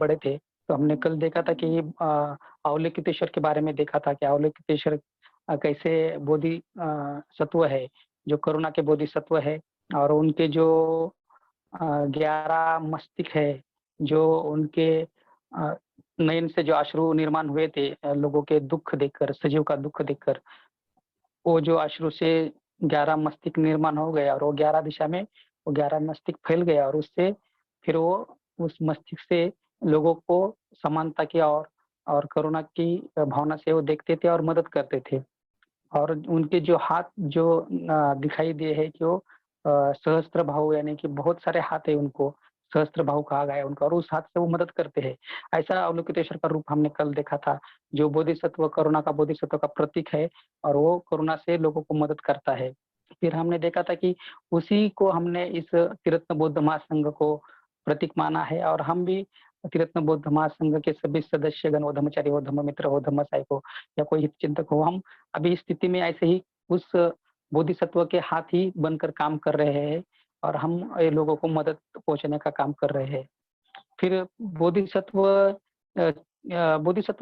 पढ़े थे, तो हमने कल देखा था कि अवलोकितेश्वर के बारे में देखा था कि अवलोकितेश्वर कैसे सत्व है, जो करुणा के बोधिसत्व है और उनके जो 11 मस्तिष्क है, जो उनके नयन से जो अश्रु निर्माण हुए थे लोगों के दुःख देखकर, सजीव का दुःख देखकर, वो जो अश्रु से 11 मस्तिष्क निर्माण हो गया और वो 11 दिशा में वो 11 मस्तिष्क फैल गया और उससे फिर वो उस मस्तिष्क से लोगों को समानता की और करुणा की भावना से वो देखते थे और मदद करते थे। और उनके जो हाथ जो दिखाई दिए है कि वो सहस्त्र बाहु यानी कि बहुत सारे हाथ है उनको, सहस्त्र बाहु कहा गया है उनको और उस हाथ से वो मदद करते हैं। ऐसा अवलोकितेश्वर का रूप हमने कल देखा था, जो बोधिसत्व करुणा का बोधिसत्व का प्रतीक है और वो करुणा से लोगों को मदद करता है। फिर हमने देखा था कि उसी को हमने इस त्रिरत्न बौद्ध महासंघ को प्रतीक माना है और हम भी त्रिरत्न बौद्ध महासंघ के सभी सदस्यगण, वो धर्मचारी हो, धम्म मित्र हो, धम्म सहायक हो या कोई हितचिंतक हो, हम अभी इस स्थिति में ऐसे ही उस बोधिसत्व के हाथ ही बनकर काम कर रहे हैं और हम ये लोगों को मदद पहुँचाने का काम कर रहे हैं। फिर बोधिसत्व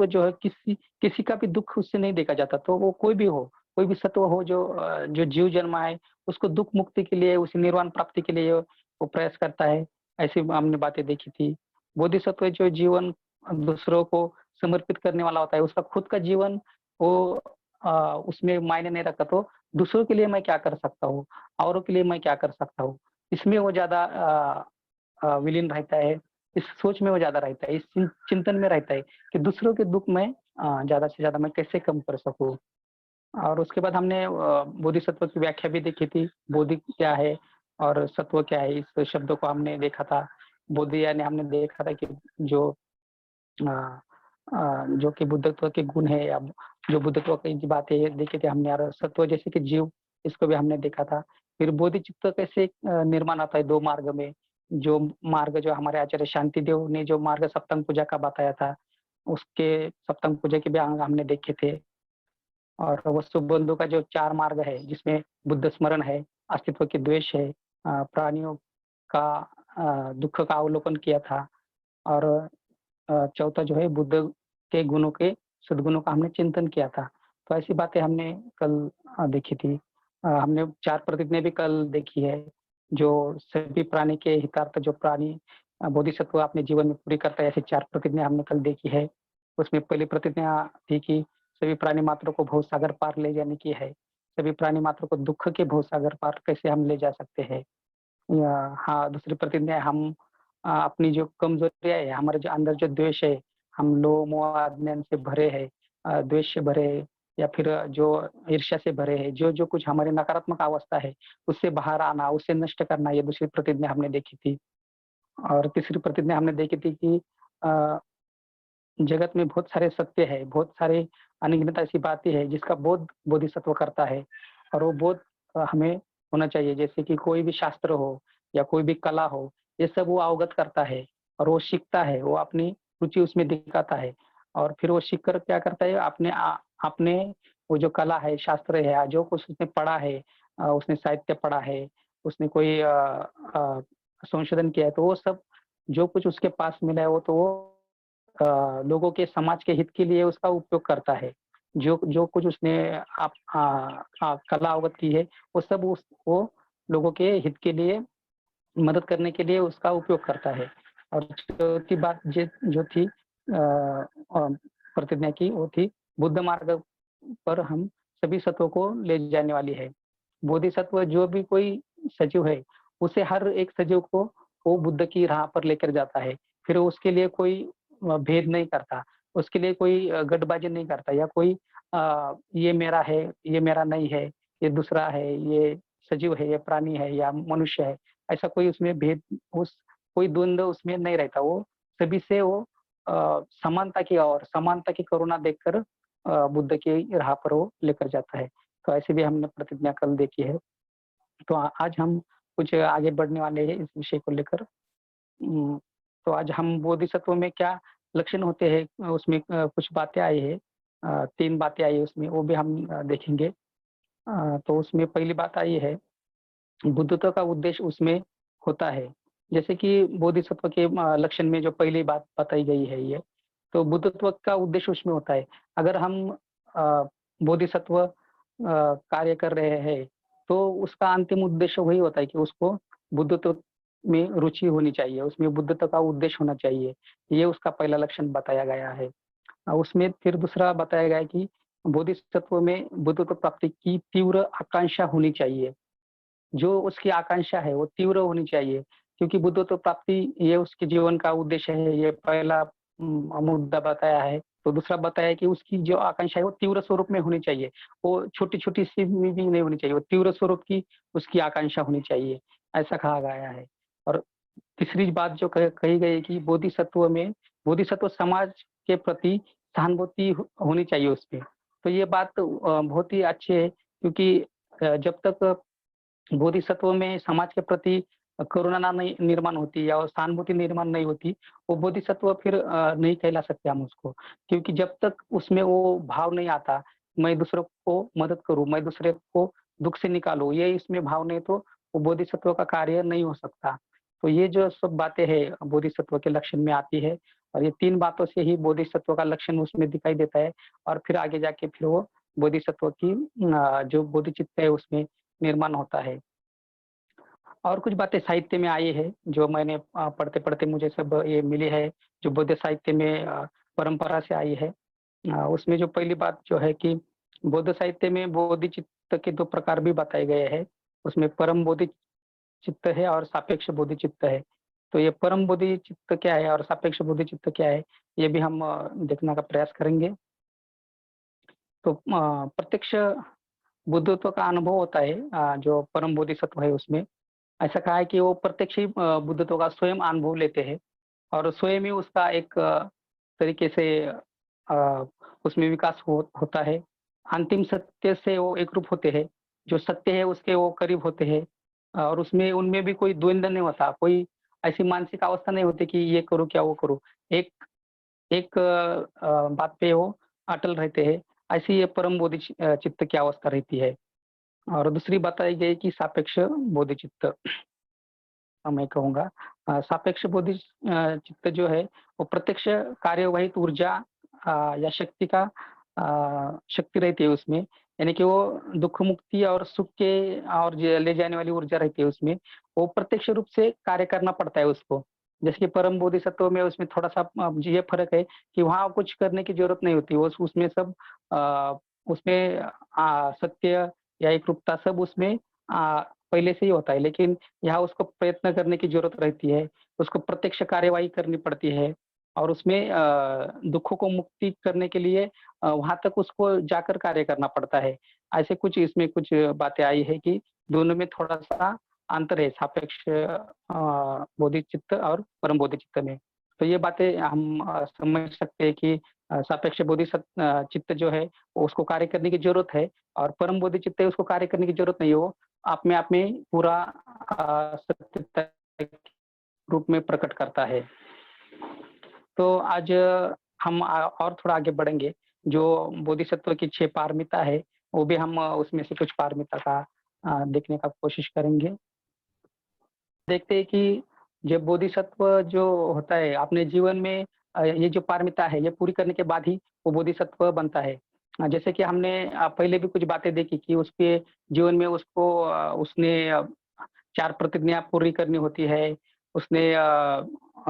जो है किसी किसी का भी दुःख उससे नहीं देखा जाता, तो वो कोई भी हो, कोई भी सत्व हो जो जीव जन्मा है, उसको दुःख मुक्ति के लिए, उसी निर्वाण प्राप्ति के लिए वो प्रयास करता है, ऐसी हमने बातें देखी थी। बोधिसत्व जो जीवन दूसरों को समर्पित करने वाला होता है, उसका खुद का जीवन वो उसमें मायने नहीं रखता, तो दूसरों के लिए मैं क्या कर सकता हूँ, औरों के लिए मैं क्या कर सकता हूँ, इसमें वो ज़्यादा विलीन रहता है, इस सोच में वो ज़्यादा रहता है, इस चिंतन में रहता है कि दूसरों के दुःख में ज़्यादा से ज़्यादा मैं कैसे कम कर सकूँ। और उसके बाद हमने बोधिसत्व की व्याख्या भी देखी थी, बोधि क्या है और सत्व क्या है, इस शब्दों को हमने देखा था। बोधि यानी हमने देखा था कि जो अ जो कि बुद्धत्व के गुण है या जो बुद्धत्व की जो बातें देखी थी हमने और सत्व जैसे कि जीव, इसको भी हमने देखा था। फिर बोधिचित्त कैसे निर्माण आता है 2 मार्ग में, जो मार्ग जो हमारे आचार्य शांतिदेव ने जो मार्ग सप्तंग पूजा का बताया था, उसके सप्तंग पूजा के भी अंग हमने देखे थे। और वसुबंधु का जो 4 मार्ग है, जिसमें बुद्ध स्मरण है, अस्तित्व की द्वेष है, प्राणियों का दुःख का अवलोकन किया था और चौथा जो है बुद्ध के गुणों के सद्गुणों का हमने चिंतन किया था। तो ऐसी बातें हमने कल देखी थी। हमने 4 प्रतिज्ञा भी कल देखी है, जो सभी प्राणी के हितार्थ जो प्राणी बोधिसत्व अपने जीवन में पूरी करता है, ऐसी 4 प्रतिज्ञा हमने कल देखी है। उसमें पहली प्रतिज्ञा थी कि सभी प्राणी मात्र को भवसागर पार ले जाने की है। सभी प्राणी मात्र को दुःख के भवसागर पार कैसे हम ले जा सकते हैं। हाँ, दूसरी प्रतिज्ञा हम अपनी जो कमजोरियाँ है, हमारे जो अंदर जो द्वेष है, हम लोभ, मोह, अज्ञान से भरे हैं, द्वेष से भरे हैं या फिर जो ईर्ष्या से भरे हैं, जो कुछ हमारी नकारात्मक अवस्था है, उससे बाहर आना, उसे नष्ट करना, ये दूसरी प्रतिज्ञा हमने देखी थी। और तीसरी प्रतिज्ञा हमने देखी थी कि अ, जगत में बहुत सारे सत्य है, बहुत सारे अनगिनत ऐसी बातें हैं जिसका बोध बोधिसत्व करता है और वो बोध हमें होना चाहिए। जैसे कि कोई भी शास्त्र हो या कोई भी कला हो, ये सब वो अवगत करता है और वो सीखता है, वो अपनी रुचि उसमें दिखाता है और फिर वो सीख कर क्या करता है अपने वो जो कला है, शास्त्र है, जो कुछ उसने पढ़ा है, उसने साहित्य पढ़ा है, उसने कोई संशोधन किया है, तो वो सब जो कुछ उसके पास मिला है, वो तो वो लोगों के समाज के हित के लिए उसका उपयोग करता है। जो जो कुछ उसने कला अवगत की है, वो सब वो लोगों के हित के लिए, मदद करने के लिए उसका उपयोग करता है। और चौथी बात जो थी प्रतिज्ञा की, वो थी बुद्ध मार्ग पर हम सभी सत्वों को ले जाने वाली है। बोधिसत्व जो भी कोई सजीव है, उसे हर एक सजीव को वो बुद्ध की राह पर लेकर जाता है। फिर उसके लिए कोई भेद नहीं करता, उसके लिए कोई गठबाजी नहीं करता या कोई ये मेरा है, ये मेरा नहीं है, ये दूसरा है, ये सजीव है, ये प्राणी है या मनुष्य है, ऐसा कोई उसमें भेद उस कोई द्वंद्व उसमें नहीं रहता। वो सभी से वो समानता की करुणा देखकर बुद्ध की राह पर वो लेकर जाता है। तो ऐसे भी हमने प्रतिज्ञा कल देखी है। तो आज हम कुछ आगे बढ़ने वाले हैं इस विषय को लेकर। उम, तो आज हम बोधिसत्व में क्या लक्षण होते हैं, उसमें कुछ बातें आई हैं, 3 बातें आई हैं उसमें, वो भी हम देखेंगे। तो उसमें पहली बात आई है, बुद्धत्व का उद्देश्य उसमें होता है। जैसे कि बोधिसत्व के लक्षण में जो पहली बात बताई गई है ये, तो बुद्धत्व का उद्देश्य उसमें होता है। अगर हम बोधिसत्व कार्य कर रहे हैं, तो उसका अंतिम उद्देश्य वही होता है कि उसको बुद्धत्व में रुचि होनी चाहिए, उसमें बुद्धत्व का उद्देश्य होना चाहिए। ये उसका पहला लक्षण बताया गया है। उसमें फिर दूसरा बताया गया है कि बोधिसत्व में बुद्धत्व प्राप्ति की तीव्र आकांक्षा होनी चाहिए। जो उसकी आकांक्षा है वो तीव्र होनी चाहिए, क्योंकि बुद्धत्व प्राप्ति ये उसके जीवन का उद्देश्य है। ये पहला मुद्दा बताया है। तो दूसरा बताया है कि उसकी जो आकांक्षा है वो तीव्र स्वरूप में होनी चाहिए, वो छोटी-छोटी सी में भी नहीं होनी चाहिए, वो तीव्र स्वरूप की उसकी आकांक्षा होनी चाहिए, ऐसा कहा गया है। और तीसरी बात जो कही गई है कि बोधिसत्व समाज के प्रति सहानुभूति होनी चाहिए उसमें। तो ये बात बहुत ही अच्छी है, क्योंकि जब तक बोधिसत्व में समाज के प्रति करुणा नहीं निर्माण होती या सहानुभूति निर्माण नहीं होती, वो बोधिसत्व फिर नहीं कहला सकते हम उसको। क्योंकि जब तक उसमें वो भाव नहीं आता, मैं दूसरों को मदद करूँ, मैं दूसरे को दुःख से निकालूँ, ये इसमें भाव नहीं तो वो बोधिसत्व का कार्य नहीं हो सकता। तो ये जो सब बातें हैं बोधिसत्व के लक्षण में आती है, और ये 3 बातों से ही बोधिसत्व का लक्षण उसमें दिखाई देता है, और फिर आगे जाके फिर वो बोधिसत्व की जो बोधिचित्त है उसमें निर्माण होता है। और कुछ बातें साहित्य में आई है, जो मैंने पढ़ते-पढ़ते मुझे सब ये मिली है, जो बौद्ध साहित्य में परंपरा से आई है। उसमें जो पहली बात जो है कि बौद्ध साहित्य में बोधिचित्त के 2 प्रकार भी बताए गए हैं। उसमें परम बोधिचित्त है और सापेक्ष बोधिचित्त है। तो ये परम बोधिचित्त क्या है और सापेक्ष बोधिचित्त क्या है, ये भी हम देखने का प्रयास करेंगे। तो प्रत्यक्ष बुद्धत्व का अनुभव होता है, जो परम बोधिसत्व है उसमें। ऐसा कहा है कि वो प्रत्यक्ष ही बुद्धत्व का स्वयं अनुभव लेते हैं, और स्वयं ही उसका एक तरीके से उसमें विकास होता है। अंतिम सत्य से वो एकरूप होते हैं, जो सत्य है उसके वो करीब होते हैं, और उसमें उनमें भी कोई द्वंद्व नहीं होता, कोई ऐसी मानसिक अवस्था नहीं होती कि ये करूँ क्या वो करूँ। एक एक बात पे वो अटल रहते हैं, ऐसी ये परम चित्त की अवस्था रहती है। और दूसरी बताई गई कि सापेक्ष बोधिचित्त, मैं कहूँगा सापेक्ष चित्त जो है वो प्रत्यक्ष कार्यवाहित ऊर्जा या शक्ति का शक्ति रहती है उसमें, यानी कि वो दुःख मुक्ति और सुख के और ले जाने वाली ऊर्जा रहती है उसमें, वो प्रत्यक्ष रूप से कार्य करना पड़ता है उसको। जैसे कि परम बोधिसत्व में उसमें थोड़ा-सा ये फ़र्क है कि वहाँ कुछ करने की ज़रूरत नहीं होती, वो उसमें सब उसमें सत्य या एकरूपता सब उसमें पहले से ही होता है, लेकिन यहाँ उसको प्रयत्न करने की ज़रूरत रहती है, उसको प्रत्यक्ष कार्यवाही करनी पड़ती है, और उसमें दुःखों को मुक्ति करने के लिए वहाँ तक उसको जाकर कार्य करना पड़ता है। ऐसे कुछ इसमें कुछ बातें आई है कि दोनों में थोड़ा-सा अंतर है, सापेक्ष बोधिचित्त और परम बोधिचित्त में। तो ये बातें हम समझ सकते हैं कि सापेक्ष चित्त जो है उसको कार्य करने की ज़रूरत है, और परम बोधिचित्त है उसको कार्य करने की ज़रूरत नहीं है, वो आप में पूरा सत्यता के रूप में प्रकट करता है। तो आज हम और थोड़ा आगे बढ़ेंगे, जो बोधिसत्व की 6 पारमिता है, वो भी हम उसमें से कुछ पारमिता का देखने का कोशिश करेंगे। देखते हैं कि जब बोधिसत्व जो होता है अपने जीवन में ये जो पारमिता है, ये पूरी करने के बाद ही वो बोधिसत्व बनता है। जैसे कि हमने पहले भी कुछ बातें देखी कि उसके जीवन में उसको उसने 4 प्रतिज्ञा पूरी करनी होती है। उसने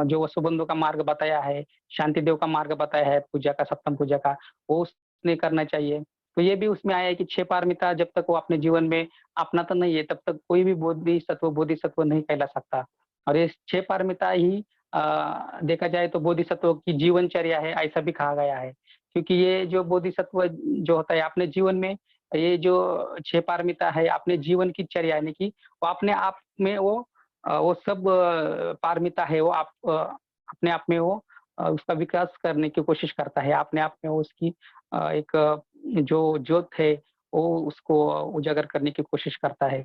जो वसुबंधु का मार्ग बताया है, शांतिदेव का मार्ग बताया है पूजा का, सप्तम पूजा का, वो उसने करना चाहिए। तो ये भी उसमें आया है कि 6 पारमिता जब तक वो अपने जीवन में अपनाता नहीं है, तब तक कोई भी बोधिसत्व नहीं कहला सकता। और ये 6 पारमिता ही देखा जाए तो बोधिसत्व की जीवनचर्या है, ऐसा भी कहा गया है। क्योंकि ये जो बोधिसत्व जो होता है अपने जीवन में, ये जो 6 पारमिता है अपने जीवन की चर्या, यानी कि वो अपने आप में वो सब पारमिता है वो अपने आप में वो उसका विकास करने की कोशिश करता है। अपने आप में वो उसकी एक जो ज्योत है वो उसको उजागर करने की कोशिश करता है।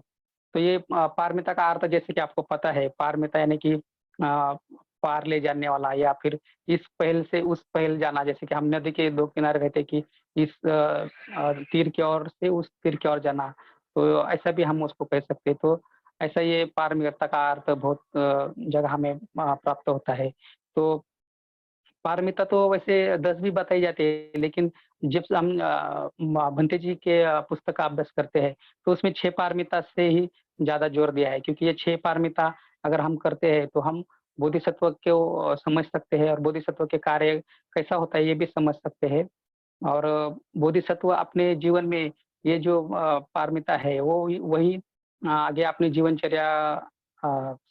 तो ये पारमिता का अर्थ जैसे कि आपको पता है, पारमिता यानी कि पार ले जाने वाला, या फिर इस पहल से उस पहल जाना। जैसे कि हम नदी के 2 किनारे रहते हैं कि इस तीर की ओर से उस तीर की ओर जाना, तो ऐसा भी हम उसको कह सकते हैं। तो ऐसा ये पारमिता का अर्थ बहुत जगह में प्राप्त होता है। तो पारमिता तो वैसे 10 भी बताई जाती है, लेकिन जब से हम भंते जी के पुस्तक का अभ्यास करते हैं, तो उसमें 6 पारमिता से ही ज़्यादा जोर दिया है, क्योंकि ये 6 पारमिता अगर हम करते हैं, तो हम बोधिसत्व को समझ सकते हैं और बोधिसत्व के कार्य कैसा होता है, ये भी समझ सकते हैं। और बोधिसत्व अपने जीवन में ये जो पारमिता है, वो वही आगे अपनी जीवनचर्या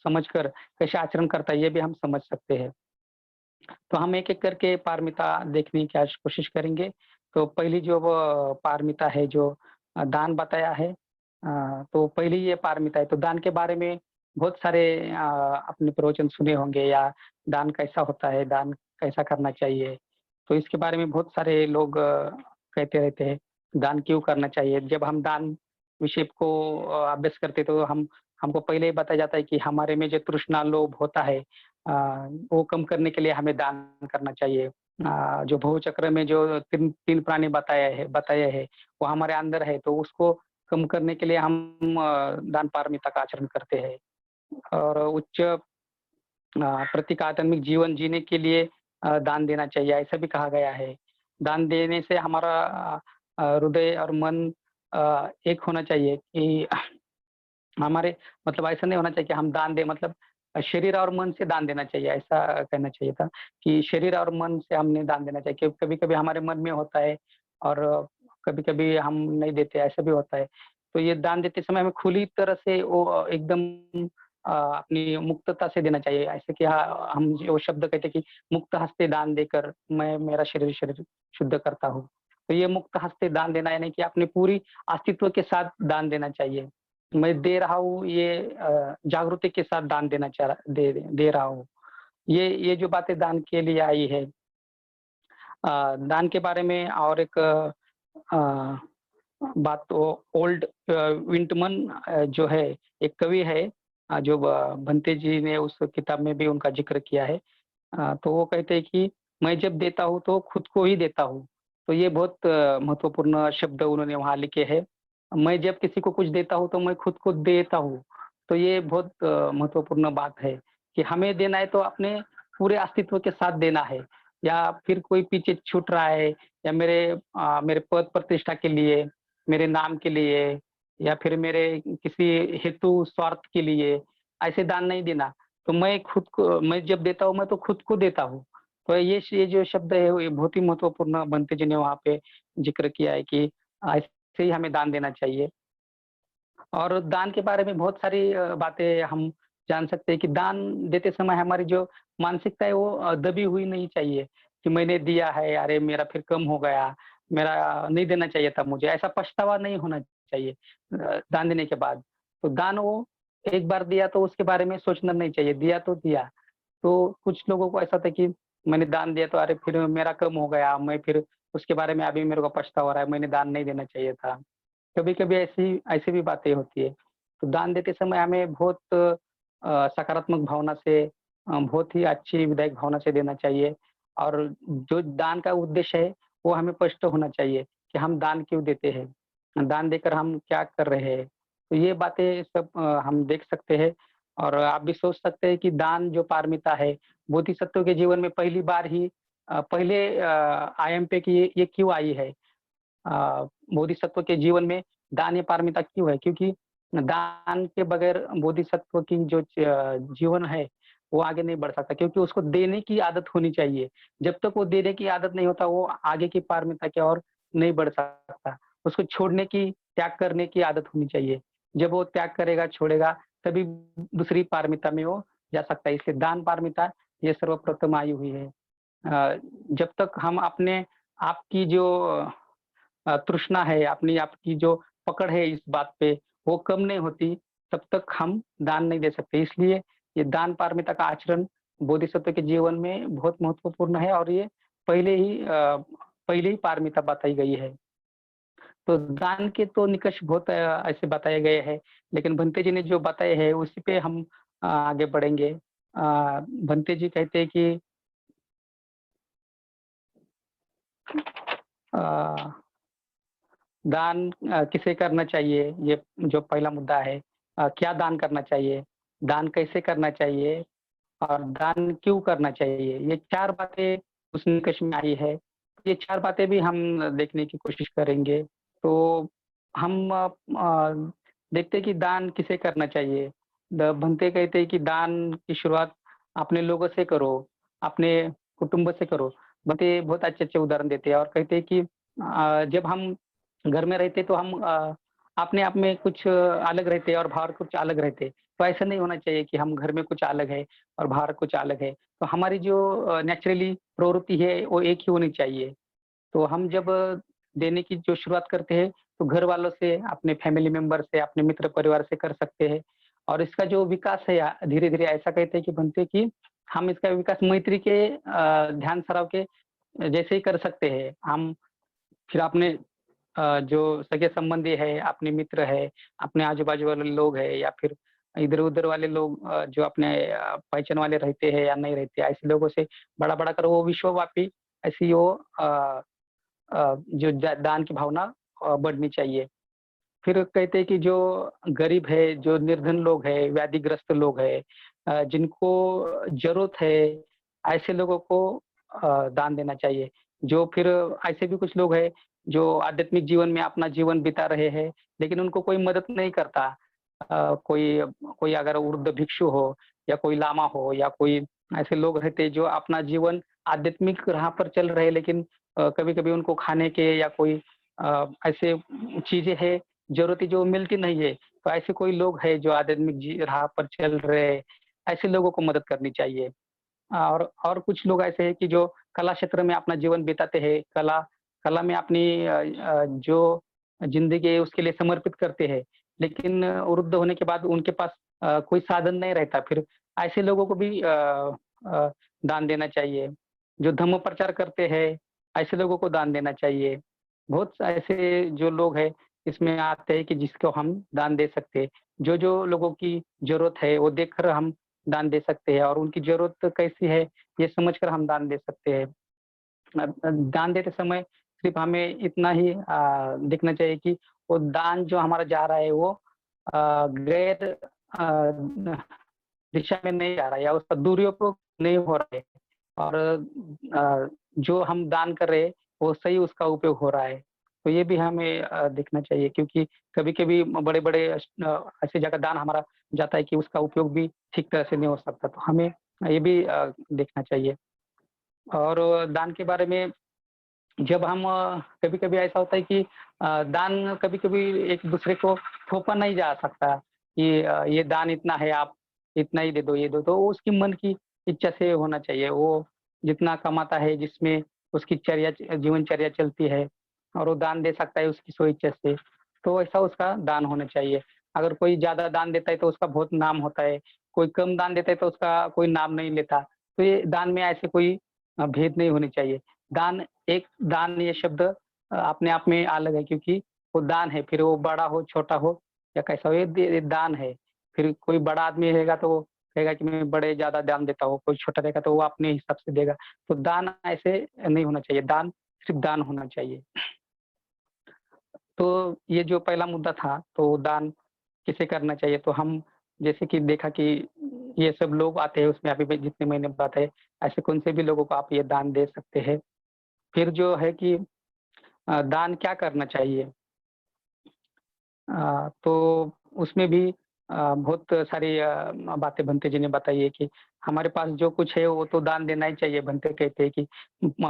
समझकर कैसे आचरण करता है, ये भी हम समझ सकते हैं। तो हम एक-एक करके पारमिता देखने की आज कोशिश करेंगे। तो पहली जो वो पारमिता है जो दान बताया है, तो पहली ये पारमिता है, तो दान के बारे में बहुत सारे आपने प्रवचन सुने होंगे या दान कैसा होता है, दान कैसा करना चाहिए। तो इसके बारे में बहुत सारे लोग कहते रहते हैं, दान क्यों करना चाहिए? जब हम दान विषय को अभ्यास करते हैं तो हमको पहले ही बताया जाता है कि हमारे में जो तृष्णा, लोभ होता है, वो कम करने के लिए हमें दान करना चाहिए। जो भव चक्र में जो 3 प्राणी बताए हैं, वो हमारे अंदर है, तो उसको कम करने के लिए हम दान पारमिता का आचरण करते हैं। और उच्च प्रतीकात्मक जीवन जीने के लिए दान देना चाहिए, ऐसा भी कहा गया है। दान देने से हमारा हृदय और मन एक होना चाहिए कि हमारे मतलब ऐसा नहीं होना चाहिए कि हम दान दें मतलब शरीर और मन से दान देना चाहिए, ऐसा कहना चाहिए था कि शरीर और मन से हमने दान देना चाहिए, क्योंकि कभी-कभी हमारे मन में होता है और कभी-कभी हम नहीं देते, ऐसा भी होता है। तो ये दान देते समय हमें खुली तरह से वो एकदम अपनी मुक्तता से देना चाहिए, ऐसे कि हम जो शब्द कहते हैं कि मुक्त हस्ते दान देकर मैं मेरा शरीर शरीर शुद्ध करता हूँ। तो ये मुक्त हस्ते दान देना यानी कि अपनी पूरी अस्तित्व के साथ दान देना चाहिए। मैं दे रहा हूँ ये जागृति के साथ दान देना चाह रहा दे रहा हूँ। ये जो बातें दान के लिए आई है, दान के बारे में और एक बात तो ओल्ड विंटमन जो है एक कवि है, जो भंते जी ने उस किताब में भी उनका ज़िक्र किया है। तो वो कहते हैं कि मैं जब देता हूँ तो खुद को ही देता हूँ। तो ये बहुत महत्वपूर्ण शब्द उन्होंने वहाँ लिखे हैं। मैं जब किसी को कुछ देता हूँ तो मैं खुद को देता हूँ। तो ये बहुत महत्वपूर्ण बात है कि हमें देना है तो अपने पूरे अस्तित्व के साथ देना है, या फिर कोई पीछे छूट रहा है या मेरे पद प्रतिष्ठा के लिए, मेरे नाम के लिए या फिर मेरे किसी हेतु स्वार्थ के लिए ऐसे दान नहीं देना। तो मैं जब देता हूँ, मैं तो खुद को देता हूँ। तो ये जो शब्द है, ये बहुत ही महत्वपूर्ण बनते जी ने वहाँ पे ज़िक्र किया है कि ऐसे ही हमें दान देना चाहिए। और दान के बारे में बहुत सारी बातें हम जान सकते हैं कि दान देते समय हमारी जो मानसिकता है वो दबी हुई नहीं चाहिए कि मैंने दिया है, अरे मेरा फिर कम हो गया, मेरा नहीं देना चाहिए था मुझे, ऐसा पछतावा नहीं होना चाहिए दान देने के बाद। तो दान वो एक बार दिया तो उसके बारे में सोचना नहीं चाहिए, दिया तो दिया। तो कुछ लोगों को ऐसा था कि मैंने दान दिया तो अरे फिर मेरा कम हो गया, मैं फिर उसके बारे में अभी मेरे को पछतावा हो रहा है, मैंने दान नहीं देना चाहिए था। कभी-कभी ऐसी ऐसी भी बातें होती है। तो दान देते समय हमें बहुत सकारात्मक भावना से बहुत ही अच्छी विधायक भावना से देना चाहिए और जो दान का उद्देश्य है, वो हमें स्पष्ट होना चाहिए कि हम दान क्यों देते हैं? दान देकर हम क्या कर रहे हैं? तो ये बातें सब हम देख सकते हैं और आप भी सोच सकते हैं कि दान जो पारमिता है, बोधिसत्व के जीवन में पहली बार ही पहले आयाम पे कि ये क्यों आई है? बोधिसत्व के जीवन में दान या पारमिता क्यों है? क्योंकि दान के बगैर बोधिसत्व की जो जीवन है, वो आगे नहीं बढ़ सकता क्योंकि उसको देने की आदत होनी चाहिए। जब तक वो देने की आदत नहीं होता, वो आगे की पारमिता की ओर नहीं बढ़ सकता। उसको छोड़ने की, त्याग करने की आदत होनी चाहिए। जब वो त्याग करेगा, छोड़ेगा, तभी दूसरी पारमिता में वो जा सकता है। इसलिए दान पारमिता ये सर्वप्रथम आई हुई है। जब तक हम अपने आप की जो तृष्णा है, अपनी आपकी जो पकड़ है इस बात पे, वो कम नहीं होती, तब तक हम दान नहीं दे सकते। इसलिए ये दान पारमिता का आचरण बोधिसत्व के जीवन में बहुत महत्वपूर्ण है और ये पहले ही पहले ही पारमिता बताई गई है। तो दान के तो निकष बहुत ऐसे बताए गए हैं, लेकिन भंते जी ने जो बताए हैं, उसी पे हम आगे बढ़ेंगे। भंते जी कहते हैं कि अ, दान किसे करना चाहिए, ये जो पहला मुद्दा है। क्या दान करना चाहिए, दान कैसे करना चाहिए और दान क्यों करना चाहिए? ये 4 बातें उस निकष में आई है। ये 4 बातें भी हम देखने की कोशिश करेंगे। तो हम देखते हैं कि दान किसे करना चाहिए। द भंते कहते हैं कि दान की शुरुआत अपने लोगों से करो, अपने कुटुंब से करो। भंते बहुत अच्छे-अच्छे उदाहरण देते हैं और कहते हैं कि जब हम घर में रहते तो हम अपने आप में कुछ अलग रहते हैं और बाहर कुछ अलग रहते हैं। तो ऐसा नहीं होना चाहिए कि हम घर में कुछ अलग है और बाहर कुछ अलग है। तो हमारी जो नेचुरली प्रवृत्ति है वो एक ही होनी चाहिए। तो हम जब देने की जो शुरुआत करते हैं, तो घर वालों से, अपने फैमिली मेंबर से, अपने मित्र परिवार से कर सकते हैं और इसका जो विकास है धीरे-धीरे ऐसा कहते हैं कि बनते कि हम इसका विकास मैत्री के ध्यान सराव के जैसे ही कर सकते हैं। हम फिर अपने जो सगे-संबंधी है, अपने मित्र है, अपने आजू-बाजू वाले लोग हैं या फिर इधर-उधर वाले लोग जो अपने पहचान वाले रहते हैं या नहीं रहते, ऐसे लोगों से बड़ा-बड़ा कर वो विश्वव्यापी ऐसी वो जो दान की भावना बढ़नी चाहिए। फिर कहते हैं कि जो गरीब है, जो निर्धन लोग हैं, व्याधिग्रस्त लोग हैं जिनको ज़रूरत है, ऐसे लोगों को दान देना चाहिए। जो फिर ऐसे भी कुछ लोग हैं, जो आध्यात्मिक जीवन में अपना जीवन बिता रहे हैं, लेकिन उनको कोई मदद नहीं करता। कोई कोई अगर वृद्ध भिक्षु हो या कोई लामा हो या कोई ऐसे लोग रहते हैं जो अपना जीवन आध्यात्मिक राह पर चल रहे हैं, लेकिन कभी-कभी उनको खाने के या कोई ऐसे चीज़ें हैं, ज़रूरतें जो मिलती नहीं है। तो ऐसे कोई लोग हैं जो आध्यात्मिक राह पर चल रहे हैं, ऐसे लोगों को मदद करनी चाहिए। और कुछ लोग ऐसे हैं कि जो कला क्षेत्र में अपना जीवन बिताते हैं, कला कला में अपनी जो ज़िंदगी है उसके लिए समर्पित करते हैं। लेकिन वृद्ध होने के बाद उनके पास कोई साधन नहीं रहता, फिर ऐसे लोगों को भी दान देना चाहिए। जो धम्म प्रचार करते हैं, ऐसे लोगों को दान देना चाहिए। बहुत ऐसे जो लोग हैं, इसमें आते हैं कि जिसको हम दान दे सकते हैं। जो लोगों की ज़रूरत है, वो देखकर हम दान दे सकते हैं और उनकी ज़रूरत कैसी है, ये समझकर हम दान दे सकते हैं। दान देते समय सिर्फ़ हमें इतना ही देखना चाहिए कि वो दान जो हमारा जा रहा है वो गैर दिशा में नहीं जा रहा है या उसका दुरुपयोग नहीं हो रहा है और जो हम दान कर रहे हैं, वो सही उसका उपयोग हो रहा है। तो ये भी हमें देखना चाहिए क्योंकि कभी-कभी बड़े-बड़े ऐसी जगह दान हमारा जाता है कि उसका उपयोग भी ठीक तरह से नहीं हो सकता। तो हमें ये भी देखना चाहिए और दान के बारे में जब हम कभी-कभी ऐसा होता है कि दान कभी-कभी एक-दूसरे को थोपा नहीं जा सकता कि ये दान इतना है, आप इतना ही दे दो, ये दो। तो उसकी मन की इच्छा से होना चाहिए। वो जितना कमाता है, जिसमें उसकी जीवनचर्या चलती है और वो दान दे सकता है उसकी स्वेच्छा से, तो ऐसा उसका दान होना चाहिए। अगर कोई ज़्यादा दान देता है तो उसका बहुत नाम होता है, कोई कम दान देता है तो उसका कोई नाम नहीं लेता। तो ये दान में ऐसे कोई भेद नहीं होने चाहिए। दान एक दान ये शब्द अपने आप में अलग है क्योंकि वो दान है, फिर वो बड़ा हो, छोटा हो या कैसा हो, ये दान है। फिर कोई बड़ा आदमी रहेगा तो वो कहेगा कि मैं बड़े ज़्यादा दान देता हूँ, कोई छोटा रहेगा तो वो अपने हिसाब से देगा। तो दान ऐसे नहीं होना चाहिए, दान सिर्फ़ दान होना चाहिए। तो ये जो पहला मुद्दा था, तो दान किसे करना चाहिए, तो हम जैसे कि देखा कि ये सब लोग आते हैं उसमें अभी भी जितने मैंने बताए, ऐसे कौन से भी लोगों को आप ये दान दे सकते हैं। फिर जो है कि दान क्या करना चाहिए? तो उसमें भी बहुत सारी बातें भंते जी ने बताई है कि हमारे पास जो कुछ है वो तो दान देना ही चाहिए। भंते कहते हैं कि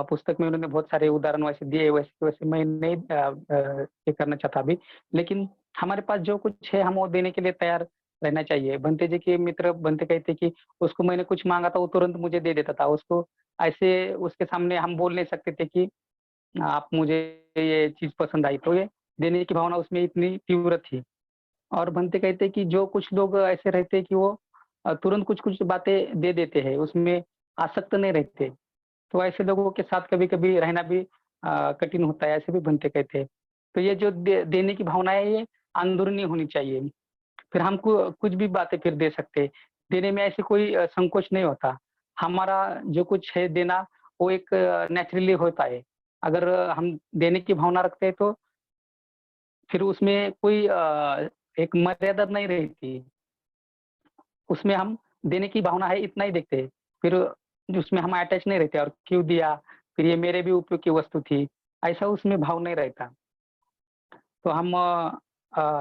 पुस्तक में उन्होंने बहुत सारे उदाहरण वैसे दिए, वैसे वैसे मैं नहीं ये करना चाहता अभी। लेकिन हमारे पास जो कुछ है हम वो देने के लिए तैयार रहना चाहिए। भंते जी के मित्र भंते कहते कि उसको मैंने कुछ माँगा था वो तुरंत मुझे दे देता था। उसको ऐसे उसके सामने हम बोल नहीं सकते थे कि आप मुझे ये चीज़ पसंद आई, तो ये देने की भावना उसमें इतनी तीव्र थी। और बनते कहते हैं कि जो कुछ लोग ऐसे रहते हैं कि वो तुरंत कुछ-कुछ बातें दे देते हैं, उसमें आसक्त नहीं रहते। तो ऐसे लोगों के साथ कभी-कभी रहना भी कठिन होता है, ऐसे भी बनते कहते हैं। तो ये जो देने की भावना है, ये अंदरूनी होनी चाहिए। फिर हम कुछ भी बातें फिर दे सकते हैं। देने में ऐसे कोई संकोच नहीं होता। हमारा जो कुछ है देना, वो एक नेचुरली होता है। अगर हम देने की भावना रखते हैं तो फिर उसमें कोई एक मर्यादा नहीं रहती। उसमें हम देने की भावना है इतना ही देखते हैं। फिर उसमें हम अटैच नहीं रहते और क्यों दिया? फिर ये मेरे भी उपयोग की वस्तु थी, ऐसा उसमें भाव नहीं रहता। तो हम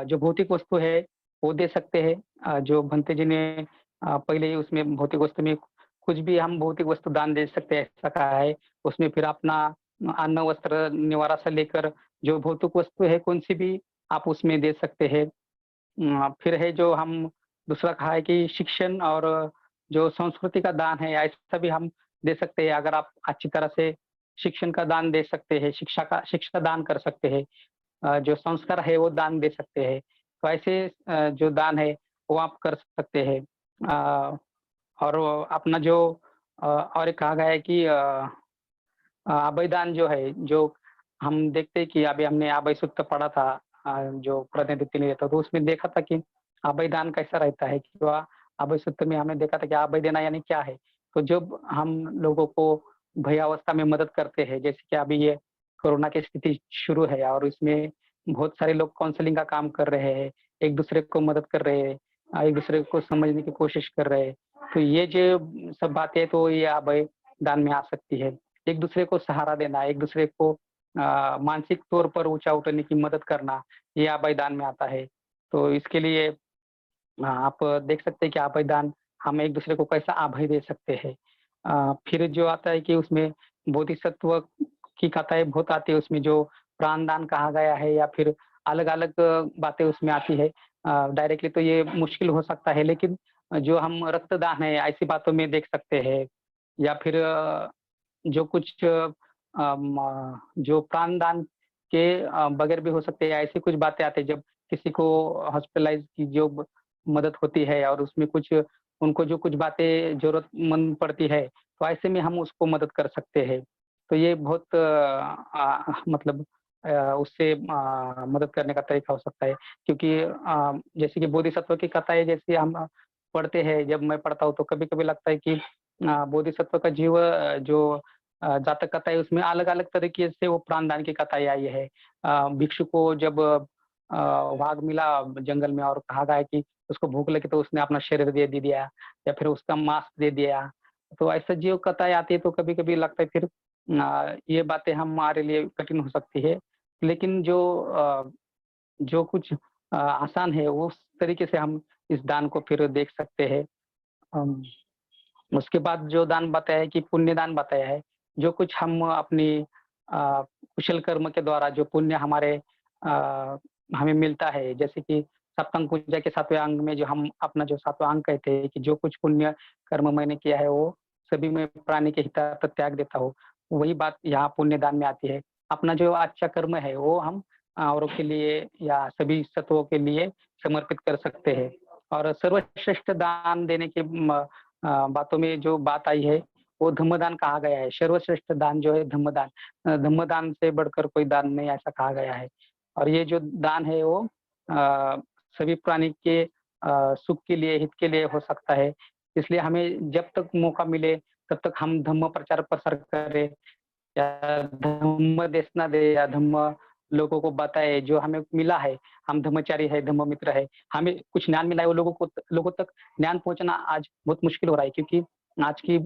जो भौतिक वस्तु है, वो दे सकते हैं। जो भंते जी ने पहले ही उसमें भौतिक वस्तु में कुछ भी हम भौतिक वस्तु दान दे सकते हैं, ऐसा कहा है। उसमें फिर अपना अन्न, वस्त्र, निवारा से लेकर जो भौतिक वस्तु है, कौन-सी भी आप उसमें दे सकते हैं। फिर है जो हम दूसरा कहा है कि शिक्षण और जो संस्कृति का दान है, ऐसा भी हम दे सकते हैं। अगर आप अच्छी तरह से शिक्षण का दान दे सकते हैं, शिक्षा दान कर सकते हैं। जो संस्कार है वो दान दे सकते हैं। तो ऐसे जो दान है वो आप कर सकते हैं। अ, और वो अपना जो और एक कहा गया है कि अभयदान जो है, जो हम देखते हैं कि अभी हमने अभय सूक्त पढ़ा था, जो प्रतिनिधित्व नहीं रहता, तो उसमें देखा था कि अभयदान कैसा रहता है कि वह अभय सूक्त में हमने देखा था कि अभय देना यानी क्या है। तो जब हम लोगों को भयावस्था में मदद करते हैं, जैसे कि अभी ये कोरोना की स्थिति शुरू है और इसमें बहुत सारे लोग काउंसलिंग का काम कर रहे हैं, एक दूसरे को मदद कर रहे हैं, एक दूसरे को समझने की कोशिश कर रहे हैं। तो ये जो सब बातें तो ये अभय दान में आ सकती है। एक दूसरे को सहारा देना, एक दूसरे को मानसिक तौर पर ऊँचा उठने की मदद करना, ये अभयदान में आता है। तो इसके लिए आप देख सकते हैं कि अभयदान हम एक दूसरे को कैसा अभय दे सकते हैं। फिर जो आता है कि उसमें बोधिसत्व की कथाएँ बहुत आती है, उसमें जो प्राणदान कहा गया है या फिर अलग-अलग बातें उसमें आती है। डायरेक्टली तो ये मुश्किल हो सकता है, लेकिन जो हम रक्तदान है, ऐसी बातों में देख सकते हैं या फिर जो कुछ जो प्राणदान के बगैर भी हो सकते हैं, ऐसी कुछ बातें आती हैं जब किसी को हॉस्पिटलाइज़ की जो मदद होती है और उसमें कुछ उनको जो कुछ बातें ज़रूरतमंद पड़ती है, तो ऐसे में हम उसको मदद कर सकते हैं। तो ये बहुत मतलब उससे मदद करने का तरीका हो सकता है क्योंकि जैसे कि बोधिसत्व की कथाएँ जैसे हम पढ़ते हैं, जब मैं पढ़ता हूँ तो कभी-कभी लगता है कि बोधिसत्व का जो जातक कथा है उसमें अलग-अलग तरीके से वो प्राणदान की कथाएँ आई है। भिक्षु को जब वाघ मिला जंगल में और कहा गया है कि उसको भूख लगी तो उसने अपना शरीर दे दिया या फिर उसका मांस दे दिया। तो ऐसा जो कथाएँ आती है तो कभी-कभी लगता है फिर ये बातें हमारे लिए कठिन हो सकती है। लेकिन जो कुछ आसान है उस तरीके से हम इस दान को फिर देख सकते हैं। अम उसके बाद जो दान बताया है कि पुण्यदान बताया है, जो कुछ हम अपनी कुशल कर्म के द्वारा जो पुण्य हमें मिलता है, जैसे कि सप्तंग पूजा के 7वें अंग में जो हम अपना जो 7वाँ अंग कहते हैं कि जो कुछ पुण्य कर्म मैंने किया है, वो सभी मैं प्राणी के हितार्थ त्याग देता हूँ। वही बात यहाँ पुण्यदान में आती है। अपना जो अच्छा कर्म है, वो हम औरों के लिए या सभी सत्वों के लिए समर्पित कर सकते हैं और सर्वश्रेष्ठ दान देने के बातों में जो बात आई है, वो धम्मदान कहा गया है। सर्वश्रेष्ठ दान जो है धम्मदान। धम्मदान से बढ़कर कोई दान नहीं ऐसा कहा गया है। और ये जो दान है वो सभी प्राणी के सुख के लिए, हित के लिए हो सकता है। इसलिए हमें जब तक मौका मिले, तब तक हम धम्म प्रचार-प्रसार करें या धम्म देशना दे या धम्म लोगों को बताए जो हमें मिला है। हम धम्मचारी है, धम्म मित्र है। हमें कुछ ज्ञान मिला है वो लोगों तक ज्ञान पहुँचाना आज बहुत मुश्किल हो रहा है क्योंकि आज की